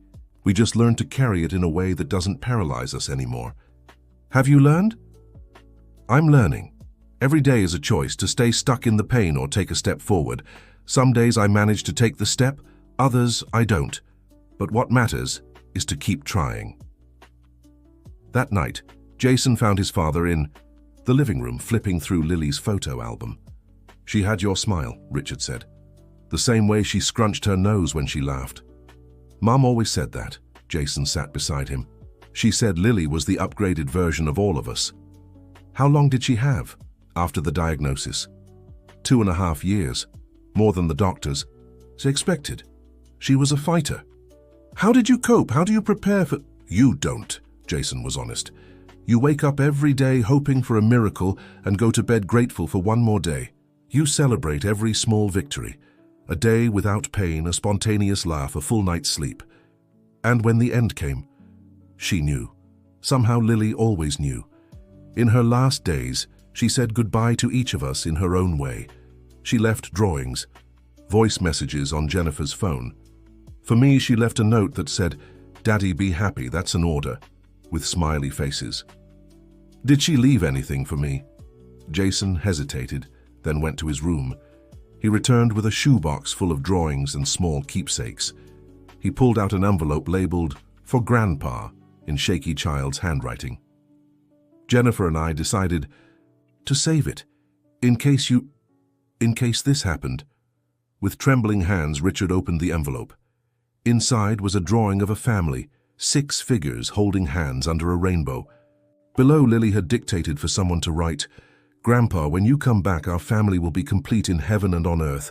We just learn to carry it in a way that doesn't paralyze us anymore." "Have you learned?" "I'm learning. Every day is a choice to stay stuck in the pain or take a step forward. Some days I manage to take the step, others I don't. But what matters is to keep trying." That night, Jason found his father in the living room flipping through Lily's photo album. "She had your smile," Richard said. "The same way she scrunched her nose when she laughed." "Mom always said that." Jason sat beside him. "She said Lily was the upgraded version of all of us." "How long did she have after the diagnosis?" 2.5 years, more than the doctors expected. She was a fighter. "How did you cope? How do you prepare for—" "You don't," Jason was honest. "You wake up every day hoping for a miracle and go to bed grateful for one more day. You celebrate every small victory. A day without pain, a spontaneous laugh, a full night's sleep. And when the end came, she knew. Somehow Lily always knew. In her last days, she said goodbye to each of us in her own way. She left drawings, voice messages on Jennifer's phone. For me, she left a note that said, 'Daddy, be happy, that's an order,' with smiley faces." "Did she leave anything for me?" Jason hesitated, then went to his room. He returned with a shoebox full of drawings and small keepsakes. He pulled out an envelope labeled, "For Grandpa," in shaky child's handwriting. "Jennifer and I decided to save it, in case this happened." With trembling hands, Richard opened the envelope. Inside was a drawing of a family, 6 figures holding hands under a rainbow. Below, Lily had dictated for someone to write, "Grandpa, when you come back, our family will be complete in heaven and on earth.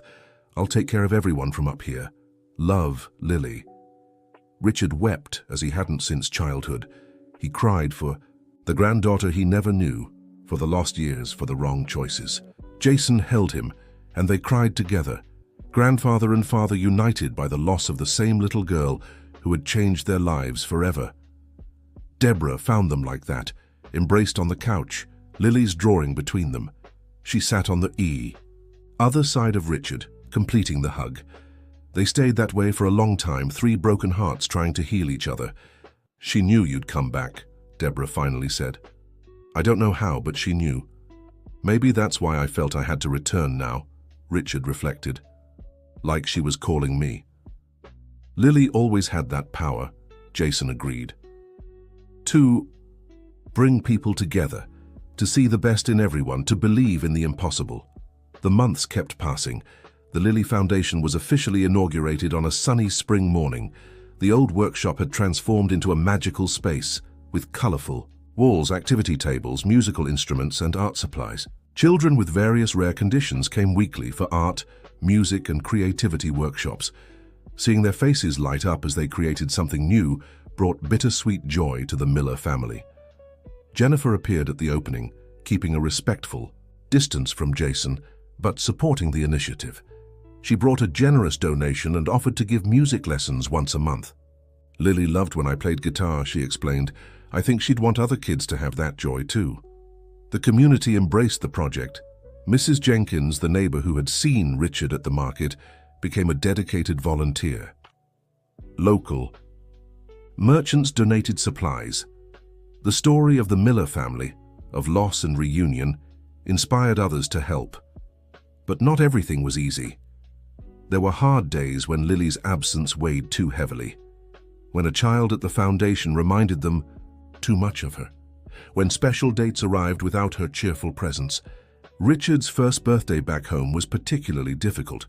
I'll take care of everyone from up here. Love, Lily." Richard wept as he hadn't since childhood. He cried for the granddaughter he never knew, for the lost years, for the wrong choices. Jason held him, and they cried together, grandfather and father united by the loss of the same little girl who had changed their lives forever. Deborah found them like that, embraced on the couch, Lily's drawing between them. She sat on the other side of Richard, completing the hug. They stayed that way for a long time, 3 broken hearts trying to heal each other. She knew you'd come back, Deborah finally said. I don't know how, but she knew. Maybe that's why I felt I had to return now, Richard reflected. Like she was calling me. Lily always had that power, Jason agreed. To bring people together, to see the best in everyone, to believe in the impossible. The months kept passing. The Lily Foundation was officially inaugurated on a sunny spring morning. The old workshop had transformed into a magical space, with colorful walls, activity tables, musical instruments, and art supplies. Children with various rare conditions came weekly for art, music, and creativity workshops. Seeing their faces light up as they created something new brought bittersweet joy to the Miller family. Jennifer appeared at the opening, keeping a respectful distance from Jason, but supporting the initiative. She brought a generous donation and offered to give music lessons once a month. Lily loved when I played guitar, she explained. I think she'd want other kids to have that joy too. The community embraced the project. Mrs. Jenkins, the neighbor who had seen Richard at the market, became a dedicated volunteer. Local. Merchants donated supplies. The story of the Miller family, of loss and reunion, inspired others to help. But not everything was easy. There were hard days when Lily's absence weighed too heavily. When a child at the foundation reminded them too much of her. When special dates arrived without her cheerful presence. Richard's first birthday back home was particularly difficult.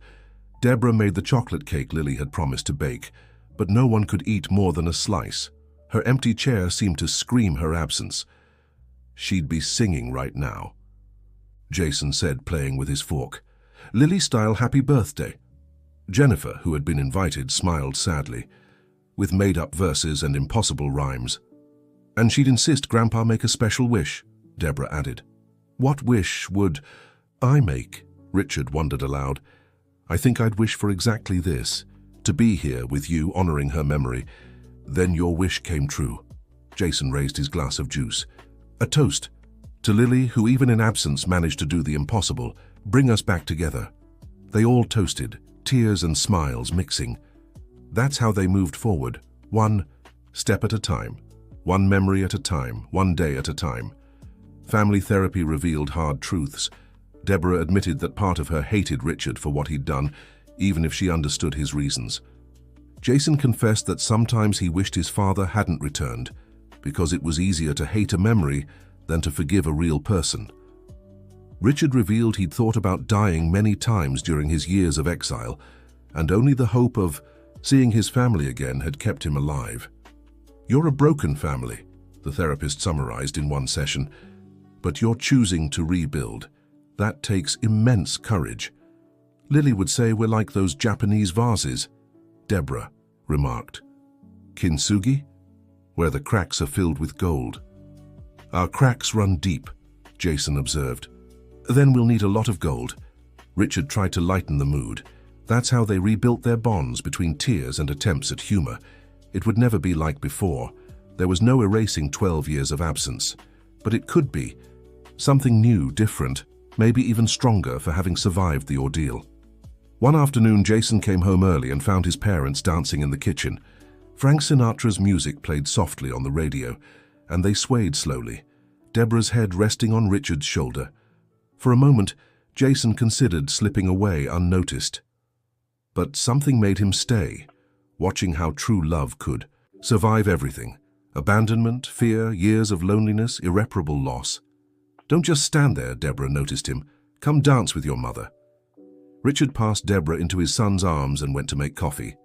Deborah made the chocolate cake Lily had promised to bake, but no one could eat more than a slice. Her empty chair seemed to scream her absence. She'd be singing right now, Jason said, playing with his fork. Lily-style happy birthday. Jennifer, who had been invited, smiled sadly, with made-up verses and impossible rhymes. And she'd insist Grandpa make a special wish, Deborah added. What wish would I make? Richard wondered aloud. I think I'd wish for exactly this, to be here with you, honoring her memory. Then your wish came true. Jason raised his glass of juice. A toast to Lily, who even in absence managed to do the impossible, bring us back together. They all toasted, tears and smiles mixing. That's how they moved forward, one step at a time, one memory at a time, one day at a time. Family therapy revealed hard truths. Deborah admitted that part of her hated Richard for what he'd done, even if she understood his reasons. Jason confessed that sometimes he wished his father hadn't returned, because it was easier to hate a memory than to forgive a real person. Richard revealed he'd thought about dying many times during his years of exile, and only the hope of seeing his family again had kept him alive. You're a broken family, the therapist summarized in one session, but you're choosing to rebuild. That takes immense courage. Lily would say we're like those Japanese vases, Deborah remarked. Kintsugi? Where the cracks are filled with gold. Our cracks run deep, Jason observed. Then we'll need a lot of gold. Richard tried to lighten the mood. That's how they rebuilt their bonds between tears and attempts at humor. It would never be like before. There was no erasing 12 years of absence. But it could be. Something new, different, maybe even stronger for having survived the ordeal. One afternoon, Jason came home early and found his parents dancing in the kitchen. Frank Sinatra's music played softly on the radio, and they swayed slowly, Deborah's head resting on Richard's shoulder. For a moment, Jason considered slipping away unnoticed. But something made him stay, watching how true love could survive everything. Abandonment, fear, years of loneliness, irreparable loss. Don't just stand there, Deborah noticed him. Come dance with your mother. Richard passed Deborah into his son's arms and went to make coffee.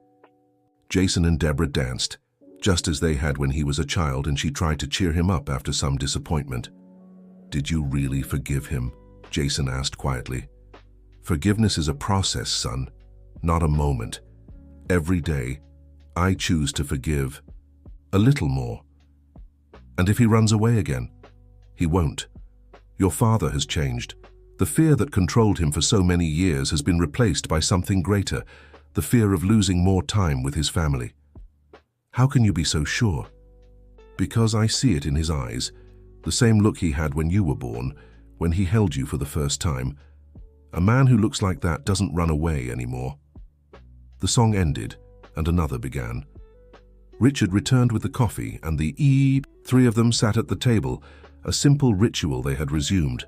Jason and Deborah danced, just as they had when he was a child, and she tried to cheer him up after some disappointment. Did you really forgive him? Jason asked quietly. Forgiveness is a process, son, not a moment. Every day, I choose to forgive a little more. And if he runs away again, he won't. Your father has changed. The fear that controlled him for so many years has been replaced by something greater, the fear of losing more time with his family. How can you be so sure? Because I see it in his eyes, the same look he had when you were born, when he held you for the first time. A man who looks like that doesn't run away anymore. The song ended, and another began. Richard returned with the coffee, and the three of them sat at the table, a simple ritual they had resumed.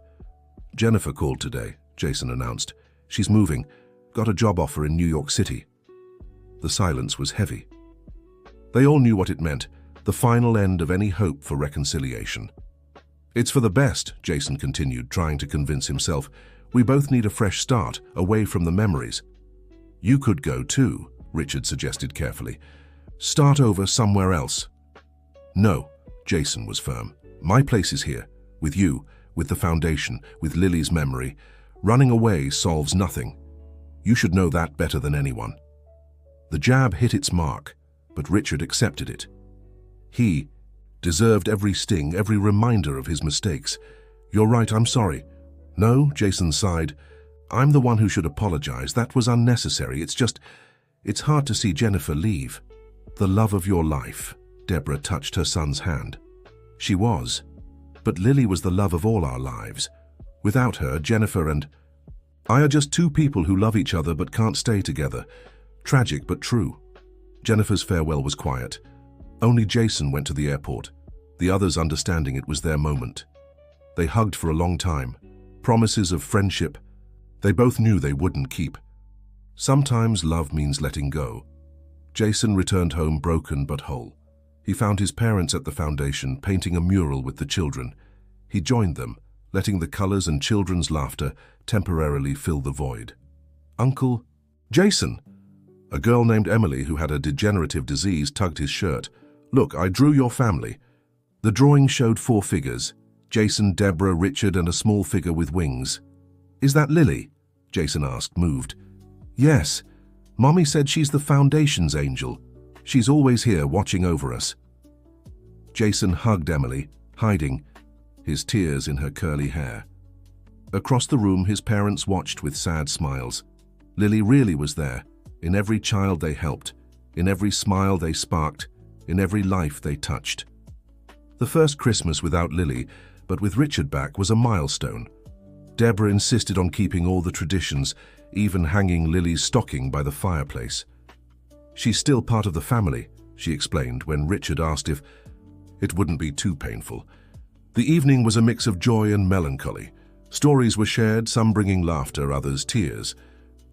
"Jennifer called today," Jason announced. "She's moving. Got a job offer in New York City." The silence was heavy. They all knew what it meant, the final end of any hope for reconciliation. "It's for the best," Jason continued, trying to convince himself. "We both need a fresh start, away from the memories." "You could go too," Richard suggested carefully. "Start over somewhere else." "No," Jason was firm. "My place is here, with you, with the foundation, with Lily's memory. Running away solves nothing. You should know that better than anyone." The jab hit its mark, but Richard accepted it. He deserved every sting, every reminder of his mistakes. "You're right, I'm sorry." "No," Jason sighed. "I'm the one who should apologize. That was unnecessary. It's hard to see Jennifer leave." "The love of your life." Deborah touched her son's hand. "She was. But Lily was the love of all our lives. Without her, Jennifer and I are just two people who love each other but can't stay together. Tragic but true." Jennifer's farewell was quiet. Only Jason went to the airport, the others understanding it was their moment. They hugged for a long time, promises of friendship they both knew they wouldn't keep. Sometimes love means letting go. Jason returned home broken but whole. He found his parents at the foundation painting a mural with the children. He joined them, letting the colors and children's laughter temporarily fill the void. "Uncle Jason!" A girl named Emily, who had a degenerative disease, tugged his shirt. "Look, I drew your family." The drawing showed 4 figures: Jason, Deborah, Richard, and a small figure with wings. "Is that Lily?" Jason asked, moved. "Yes. Mommy said she's the Foundation's angel. She's always here watching over us." Jason hugged Emily, hiding his tears in her curly hair. Across the room, his parents watched with sad smiles. Lily really was there, in every child they helped, in every smile they sparked, in every life they touched. The first Christmas without Lily, but with Richard back, was a milestone. Deborah insisted on keeping all the traditions, even hanging Lily's stocking by the fireplace. "She's still part of the family," she explained when Richard asked if it wouldn't be too painful. The evening was a mix of joy and melancholy. Stories were shared, some bringing laughter, others tears.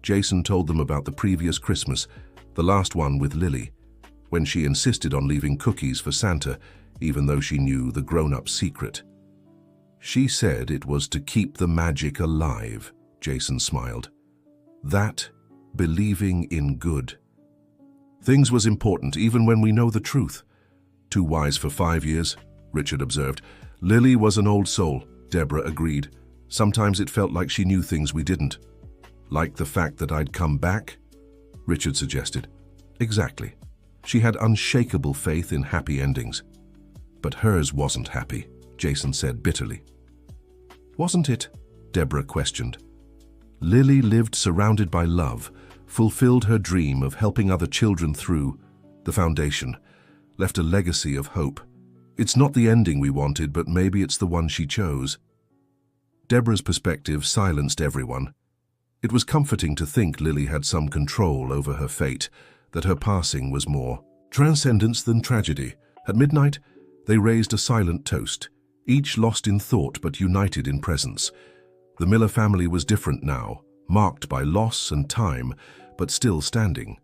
Jason told them about the previous Christmas, the last one with Lily, when she insisted on leaving cookies for Santa, even though she knew the grown-up secret. "She said it was to keep the magic alive," Jason smiled. "That, believing in good. Things was important even when we know the truth." "Too wise for 5 years," Richard observed. "Lily was an old soul," Deborah agreed. "Sometimes it felt like she knew things we didn't." "Like the fact that I'd come back?" Richard suggested. "Exactly. She had unshakable faith in happy endings." "But hers wasn't happy," Jason said bitterly. "Wasn't it?" Deborah questioned. "Lily lived surrounded by love, fulfilled her dream of helping other children through the foundation, left a legacy of hope. It's not the ending we wanted, but maybe it's the one she chose." Deborah's perspective silenced everyone. It was comforting to think Lily had some control over her fate, that her passing was more transcendence than tragedy. At midnight, they raised a silent toast, each lost in thought but united in presence. The Miller family was different now, marked by loss and time, but still standing.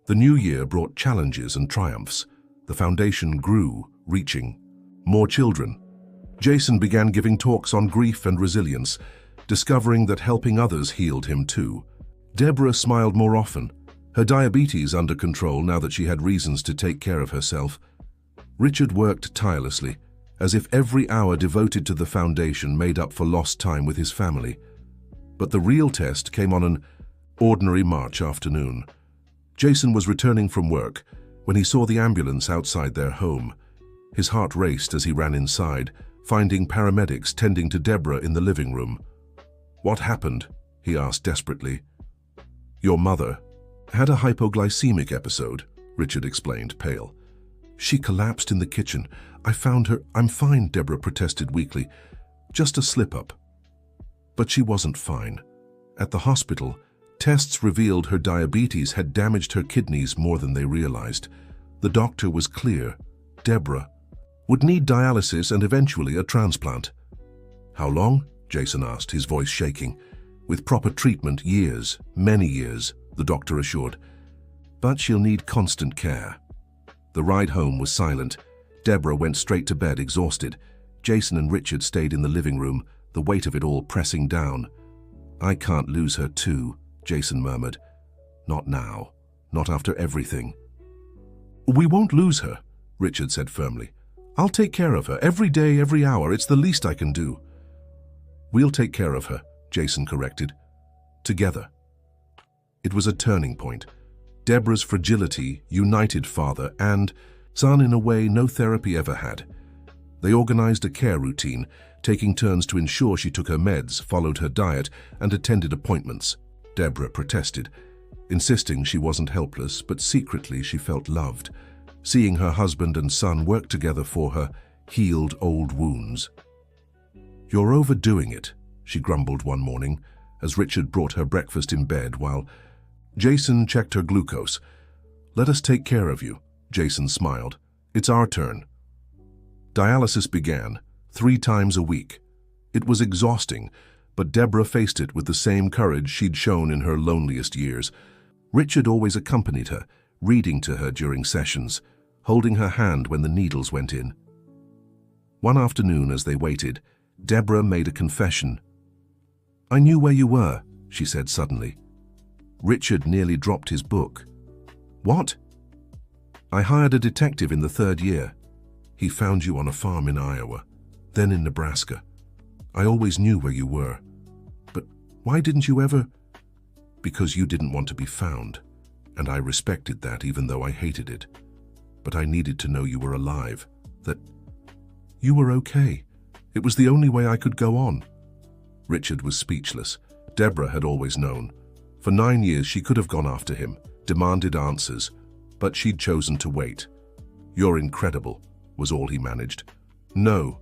The new year brought challenges and triumphs. The foundation grew, reaching more children. Jason began giving talks on grief and resilience, discovering that helping others healed him too. Deborah smiled more often, her diabetes under control now that she had reasons to take care of herself. Richard worked tirelessly, as if every hour devoted to the foundation made up for lost time with his family. But the real test came on an ordinary March afternoon. Jason was returning from work when he saw the ambulance outside their home. His heart raced as he ran inside, finding paramedics tending to Deborah in the living room. "What happened?" he asked desperately. "Your mother had a hypoglycemic episode," Richard explained, pale. "She collapsed in the kitchen. I found her." "I'm fine," Deborah protested weakly. "Just a slip-up." But she wasn't fine. At the hospital, Tests revealed her diabetes had damaged her kidneys more than they realized. The doctor was clear. Deborah would need dialysis and eventually a transplant. How long? Jason asked, his voice shaking. With proper treatment, years, many years, the doctor assured. But she'll need constant care. The ride home was silent. Deborah went straight to bed, exhausted. Jason and Richard stayed in the living room, the weight of it all pressing down. I can't lose her too, Jason murmured. Not now. Not after everything. We won't lose her, Richard said firmly. I'll take care of her, every day, every hour. It's the least I can do. We'll take care of her, Jason corrected. Together. It was a turning point. Deborah's fragility united father and son in a way no therapy ever had. They organized a care routine, taking turns to ensure she took her meds, followed her diet, and attended appointments. Deborah protested, insisting she wasn't helpless, but secretly she felt loved. Seeing her husband and son work together for her healed old wounds. You're overdoing it, she grumbled one morning, as Richard brought her breakfast in bed while Jason checked her glucose. Let us take care of you, Jason smiled. It's our turn. Dialysis began, 3 times a week. It was exhausting, but Deborah faced it with the same courage she'd shown in her loneliest years. Richard always accompanied her, reading to her during sessions, holding her hand when the needles went in. One afternoon as they waited, Deborah made a confession. I knew where you were, she said suddenly. Richard nearly dropped his book. What? I hired a detective in the 3rd year. He found you on a farm in Iowa, then in Nebraska. I always knew where you were. But why didn't you ever? Because you didn't want to be found, and I respected that even though I hated it. But I needed to know you were alive, that you were okay. It was the only way I could go on. Richard was speechless. Deborah had always known. For 9 years she could have gone after him, demanded answers, but she'd chosen to wait. You're incredible, was all he managed. No,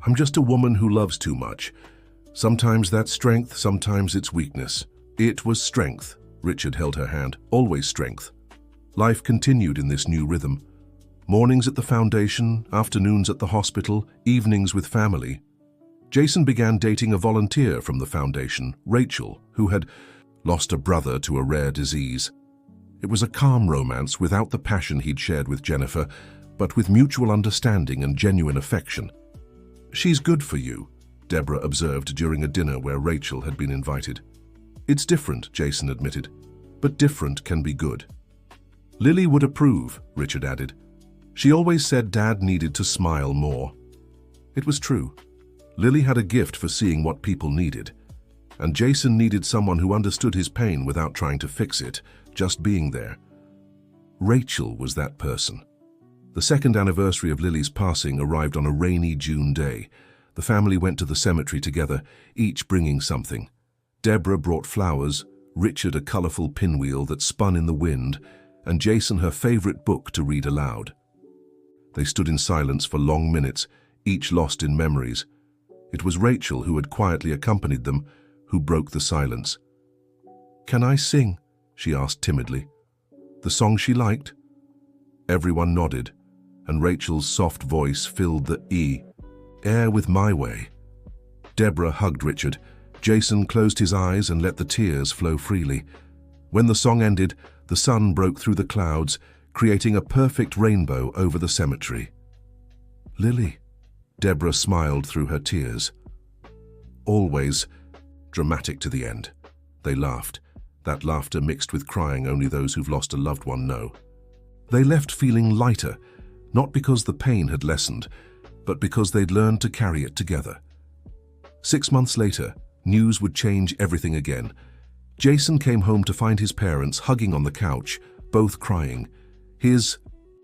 I'm just a woman who loves too much. Sometimes that's strength, sometimes it's weakness. It was strength. Richard held her hand, always strength. Life continued in this new rhythm. Mornings at the foundation, afternoons at the hospital, evenings with family. Jason began dating a volunteer from the foundation, Rachel, who had lost a brother to a rare disease. It was a calm romance without the passion he'd shared with Jennifer, but with mutual understanding and genuine affection. She's good for you, Deborah observed during a dinner where Rachel had been invited. It's different, Jason admitted, but different can be good. Lily would approve, Richard added. She always said Dad needed to smile more. It was true. Lily had a gift for seeing what people needed, and Jason needed someone who understood his pain without trying to fix it, just being there. Rachel was that person. The 2nd anniversary of Lily's passing arrived on a rainy June day. The family went to the cemetery together, each bringing something. Deborah brought flowers, Richard a colorful pinwheel that spun in the wind, and Jason her favorite book to read aloud. They stood in silence for long minutes, each lost in memories. It was Rachel, who had quietly accompanied them, who broke the silence. Can I sing? She asked timidly. The song she liked? Everyone nodded, and Rachel's soft voice filled the air with My Way. Deborah hugged Richard. Jason closed his eyes and let the tears flow freely. When the song ended, the sun broke through the clouds, creating a perfect rainbow over the cemetery. Lily, Deborah smiled through her tears. Always dramatic to the end. They laughed, that laughter mixed with crying only those who've lost a loved one know. They left feeling lighter, not because the pain had lessened, but because they'd learned to carry it together. 6 months later, news would change everything again. Jason came home to find his parents hugging on the couch, both crying. His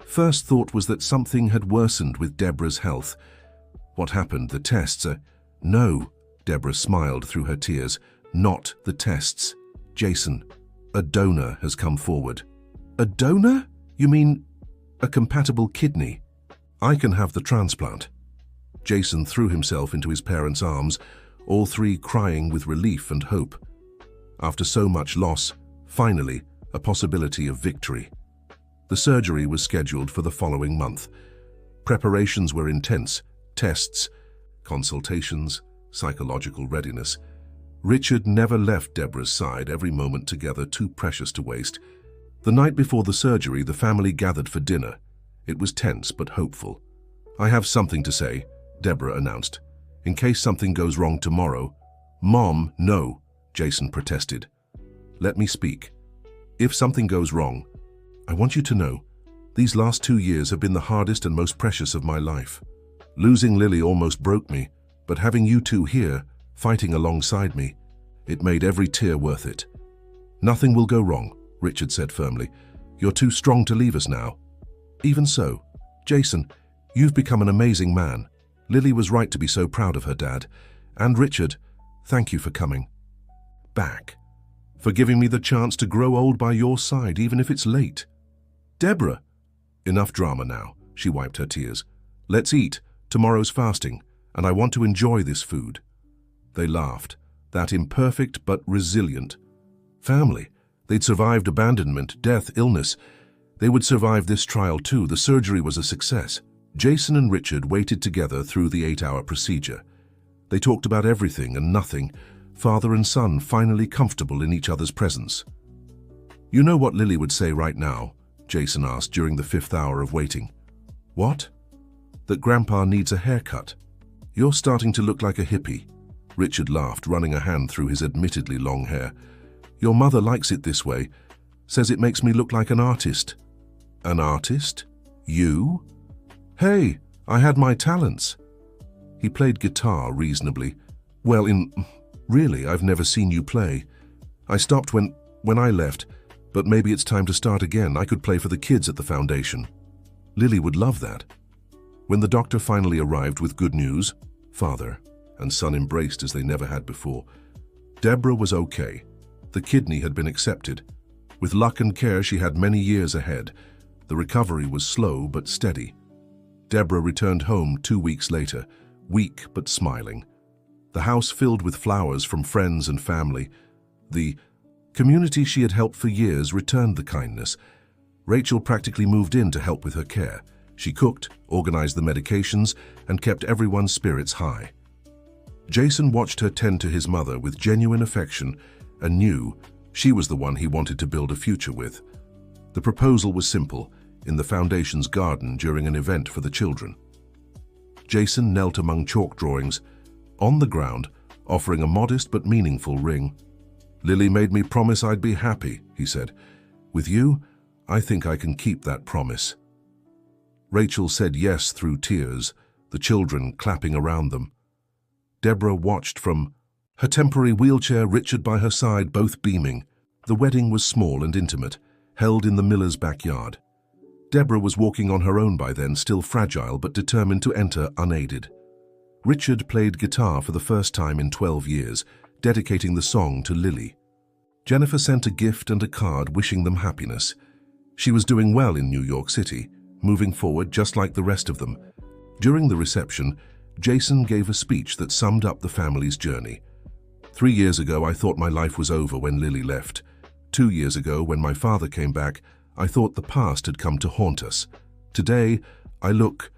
first thought was that something had worsened with Deborah's health. What happened? The tests? No, Deborah smiled through her tears. Not the tests. Jason, a donor has come forward. A donor? You mean a compatible kidney? I can have the transplant. Jason threw himself into his parents' arms, all three crying with relief and hope. After so much loss, finally, a possibility of victory. The surgery was scheduled for the following month. Preparations were intense: tests, consultations, psychological readiness. Richard never left Deborah's side, every moment together too precious to waste. The night before the surgery, the family gathered for dinner. It was tense but hopeful. "I have something to say," Deborah announced. "In case something goes wrong tomorrow." "Mom, no," Jason protested. "Let me speak. If something goes wrong, I want you to know, these last 2 years have been the hardest and most precious of my life. Losing Lily almost broke me, but having you two here, fighting alongside me, it made every tear worth it." "Nothing will go wrong," Richard said firmly. "You're too strong to leave us now." "Even so, Jason, you've become an amazing man. Lily was right to be so proud of her dad. And Richard, thank you for coming back, for giving me the chance to grow old by your side, even if it's late." "Deborah!" "Enough drama now," she wiped her tears. "Let's eat. Tomorrow's fasting, and I want to enjoy this food." They laughed. That imperfect but resilient family. They'd survived abandonment, death, illness. They would survive this trial too. The surgery was a success. Jason and Richard waited together through the 8-hour procedure. They talked about everything and nothing, father and son finally comfortable in each other's presence. "You know what Lily would say right now?" Jason asked during the 5th hour of waiting. "What?" "That Grandpa needs a haircut. You're starting to look like a hippie." Richard laughed, running a hand through his admittedly long hair. "Your mother likes it this way, says it makes me look like an artist." "An artist? You?" "Hey, I had my talents." He played guitar reasonably. Really, I've never seen you play. I stopped when I left, but maybe it's time to start again. I could play for the kids at the foundation." Lily would love that. When the doctor finally arrived with good news, father and son embraced as they never had before. Deborah was okay. The kidney had been accepted. With luck and care, she had many years ahead. The recovery was slow but steady. Deborah returned home 2 weeks later, weak but smiling. The house filled with flowers from friends and family. The community she had helped for years returned the kindness. Rachel practically moved in to help with her care. She cooked, organized the medications, and kept everyone's spirits high. Jason watched her tend to his mother with genuine affection and knew she was the one he wanted to build a future with. The proposal was simple, in the foundation's garden during an event for the children. Jason knelt among chalk drawings, on the ground, offering a modest but meaningful ring. "Lily made me promise I'd be happy," he said. "With you, I think I can keep that promise." Rachel said yes through tears, the children clapping around them. Deborah watched from her temporary wheelchair, Richard by her side, both beaming. The wedding was small and intimate, held in the Miller's backyard. Deborah was walking on her own by then, still fragile but determined to enter unaided. Richard played guitar for the first time in 12 years, dedicating the song to Lily. Jennifer sent a gift and a card wishing them happiness. She was doing well in New York City, moving forward just like the rest of them. During the reception, Jason gave a speech that summed up the family's journey. 3 years ago, I thought my life was over when Lily left. 2 years ago, when my father came back, I thought the past had come to haunt us. Today, I look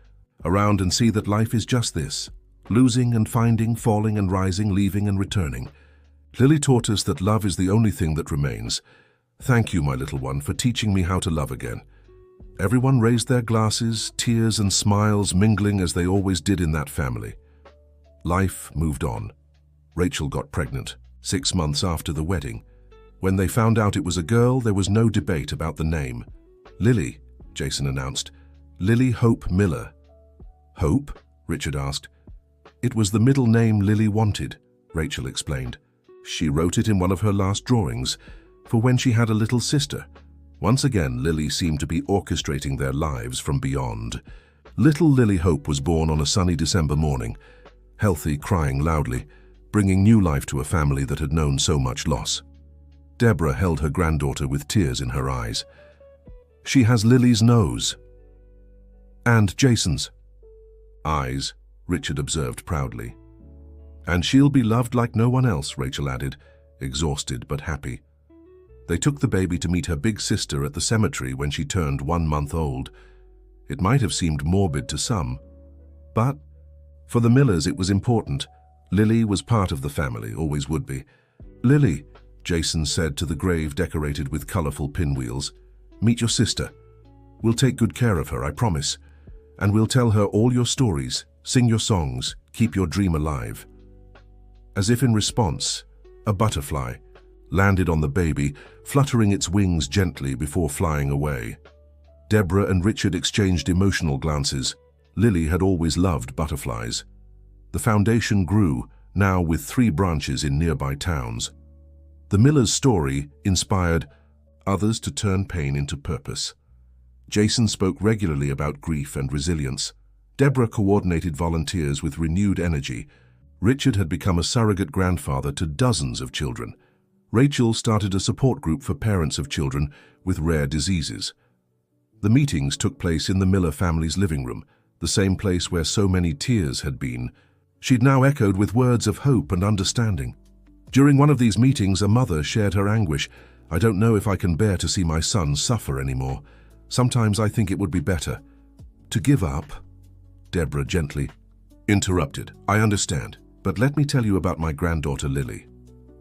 around and see that life is just this: losing and finding, falling and rising, leaving and returning. Lily taught us that love is the only thing that remains. Thank you, my little one, for teaching me how to love again." Everyone raised their glasses, tears and smiles mingling as they always did in that family. Life moved on. Rachel got pregnant 6 months after the wedding. When they found out it was a girl, there was no debate about the name. "Lily," Jason announced. "Lily Hope Miller." "Hope?" Richard asked. "It was the middle name Lily wanted," Rachel explained. "She wrote it in one of her last drawings, for when she had a little sister." Once again, Lily seemed to be orchestrating their lives from beyond. Little Lily Hope was born on a sunny December morning, healthy, crying loudly, bringing new life to a family that had known so much loss. Deborah held her granddaughter with tears in her eyes. "She has Lily's nose." "And Jason's eyes," Richard observed proudly. "And she'll be loved like no one else," Rachel added. exhausted but happy. They took the baby to meet her big sister at the cemetery when she turned 1 month old. It might have seemed morbid to some, but for the Millers it was important. Lily was part of the family, always would be. "Lily," Jason said to the grave decorated with colorful pinwheels, "meet your sister. We'll take good care of her, I promise. And we'll tell her all your stories, sing your songs, keep your dream alive." As if in response, a butterfly landed on the baby, fluttering its wings gently before flying away. Deborah and Richard exchanged emotional glances. Lily had always loved butterflies. The foundation grew, now with 3 branches in nearby towns. The Millers' story inspired others to turn pain into purpose. Jason spoke regularly about grief and resilience. Deborah coordinated volunteers with renewed energy. Richard had become a surrogate grandfather to dozens of children. Rachel started a support group for parents of children with rare diseases. The meetings took place in the Miller family's living room, the same place where so many tears had been. She'd now echoed with words of hope and understanding. During one of these meetings, a mother shared her anguish. "I don't know if I can bear to see my son suffer anymore. Sometimes I think it would be better to give up." Deborah gently interrupted. "I understand, but let me tell you about my granddaughter Lily.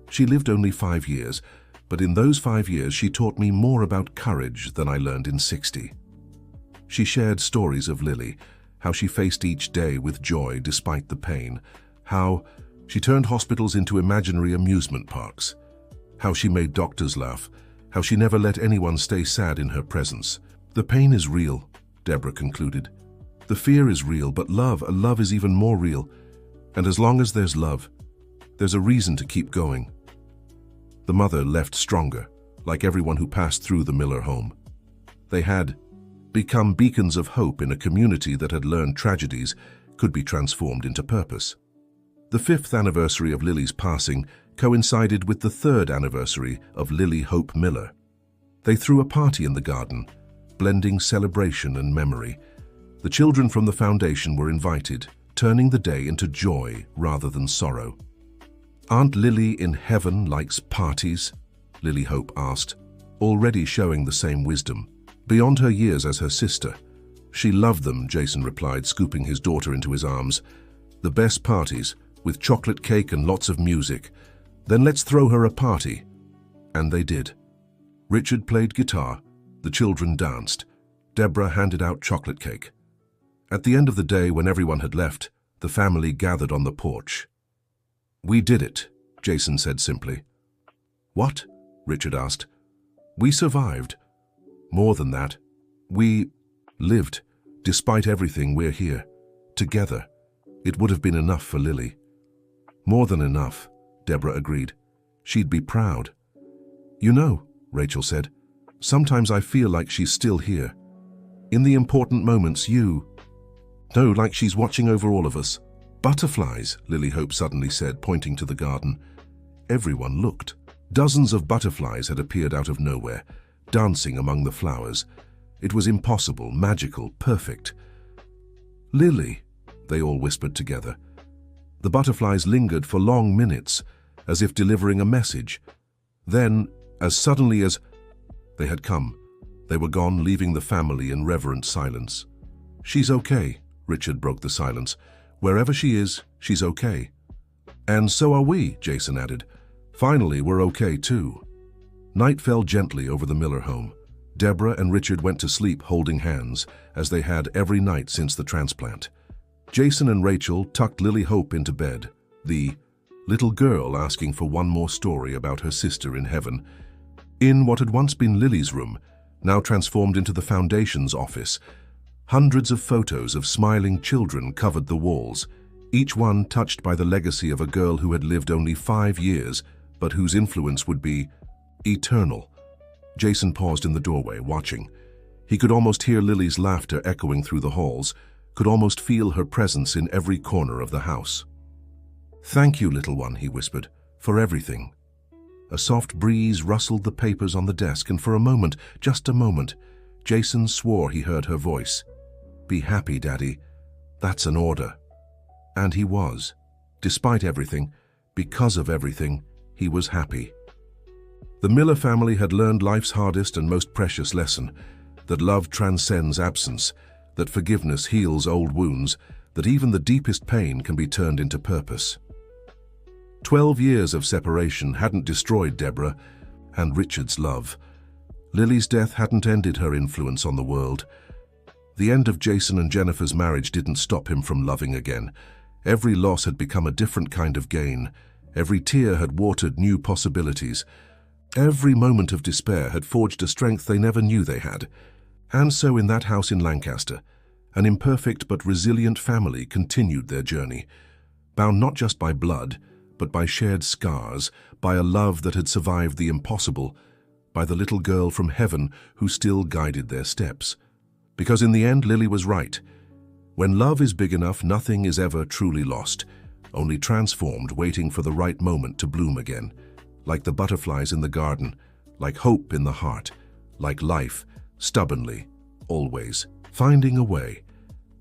She lived only 5 years, but in those 5 years she taught me more about courage than I learned in 60. She shared stories of Lily, how she faced each day with joy despite the pain, how she turned hospitals into imaginary amusement parks, how she made doctors laugh, how she never let anyone stay sad in her presence. The pain is real," Deborah concluded. "The fear is real, but love is even more real. And as long as there's love, there's a reason to keep going." The mother left stronger, like everyone who passed through the Miller home. They had become beacons of hope in a community that had learned tragedies could be transformed into purpose. The 5th anniversary of Lily's passing coincided with the 3rd anniversary of Lily Hope Miller. They threw a party in the garden, blending celebration and memory. The children from the foundation were invited, turning the day into joy rather than sorrow. "Aunt Lily in heaven likes parties?" Lily Hope asked, already showing the same wisdom. Beyond her years as her sister, she loved them, Jason replied, scooping his daughter into his arms. "The best parties, with chocolate cake and lots of music. Then let's throw her a party." And they did. Richard played guitar, the children danced. Deborah handed out chocolate cake. At the end of the day, when everyone had left, the family gathered on the porch. "We did it," Jason said simply. "What?" Richard asked. "We survived. More than that, we lived. Despite everything, we're here, together. It would have been enough for Lily." "More than enough," Deborah agreed. "She'd be proud." "You know," Rachel said, "sometimes I feel like she's still here. In the important moments, no, like she's watching over all of us." "Butterflies," Lily Hope suddenly said, pointing to the garden. Everyone looked. Dozens of butterflies had appeared out of nowhere, dancing among the flowers. It was impossible, magical, perfect. "Lily," they all whispered together. The butterflies lingered for long minutes, as if delivering a message. Then, as suddenly as they had come, they were gone, leaving the family in reverent silence. "She's okay," Richard broke the silence. "Wherever she is, she's okay." "And so are we," Jason added. "Finally, we're okay too." Night fell gently over the Miller home. Deborah and Richard went to sleep holding hands, as they had every night since the transplant. Jason and Rachel tucked Lily Hope into bed, the little girl asking for one more story about her sister in heaven. In what had once been Lily's room, now transformed into the Foundation's office, hundreds of photos of smiling children covered the walls, each one touched by the legacy of a girl who had lived only 5 years, but whose influence would be eternal. Jason paused in the doorway, watching. He could almost hear Lily's laughter echoing through the halls, could almost feel her presence in every corner of the house. "Thank you, little one," he whispered, "for everything." A soft breeze rustled the papers on the desk, and for a moment, just a moment, Jason swore he heard her voice. "Be happy, Daddy. That's an order." And he was. Despite everything, because of everything, he was happy. The Miller family had learned life's hardest and most precious lesson, that love transcends absence, that forgiveness heals old wounds, that even the deepest pain can be turned into purpose. 12 years of separation hadn't destroyed Deborah and Richard's love. Lily's death hadn't ended her influence on the world. The end of Jason and Jennifer's marriage didn't stop him from loving again. Every loss had become a different kind of gain. Every tear had watered new possibilities. Every moment of despair had forged a strength they never knew they had. And so in that house in Lancaster, an imperfect but resilient family continued their journey, bound not just by blood, but by shared scars, by a love that had survived the impossible, by the little girl from heaven who still guided their steps. Because in the end, Lily was right. When love is big enough, nothing is ever truly lost, only transformed, waiting for the right moment to bloom again. Like the butterflies in the garden, like hope in the heart, like life, stubbornly, always, finding a way.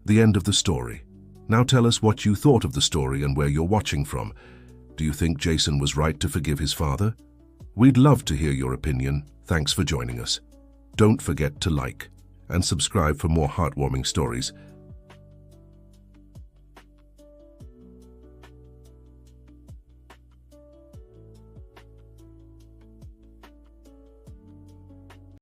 The end of the story. Now tell us what you thought of the story and where you're watching from. Do you think Jason was right to forgive his father? We'd love to hear your opinion. Thanks for joining us. Don't forget to like and subscribe for more heartwarming stories.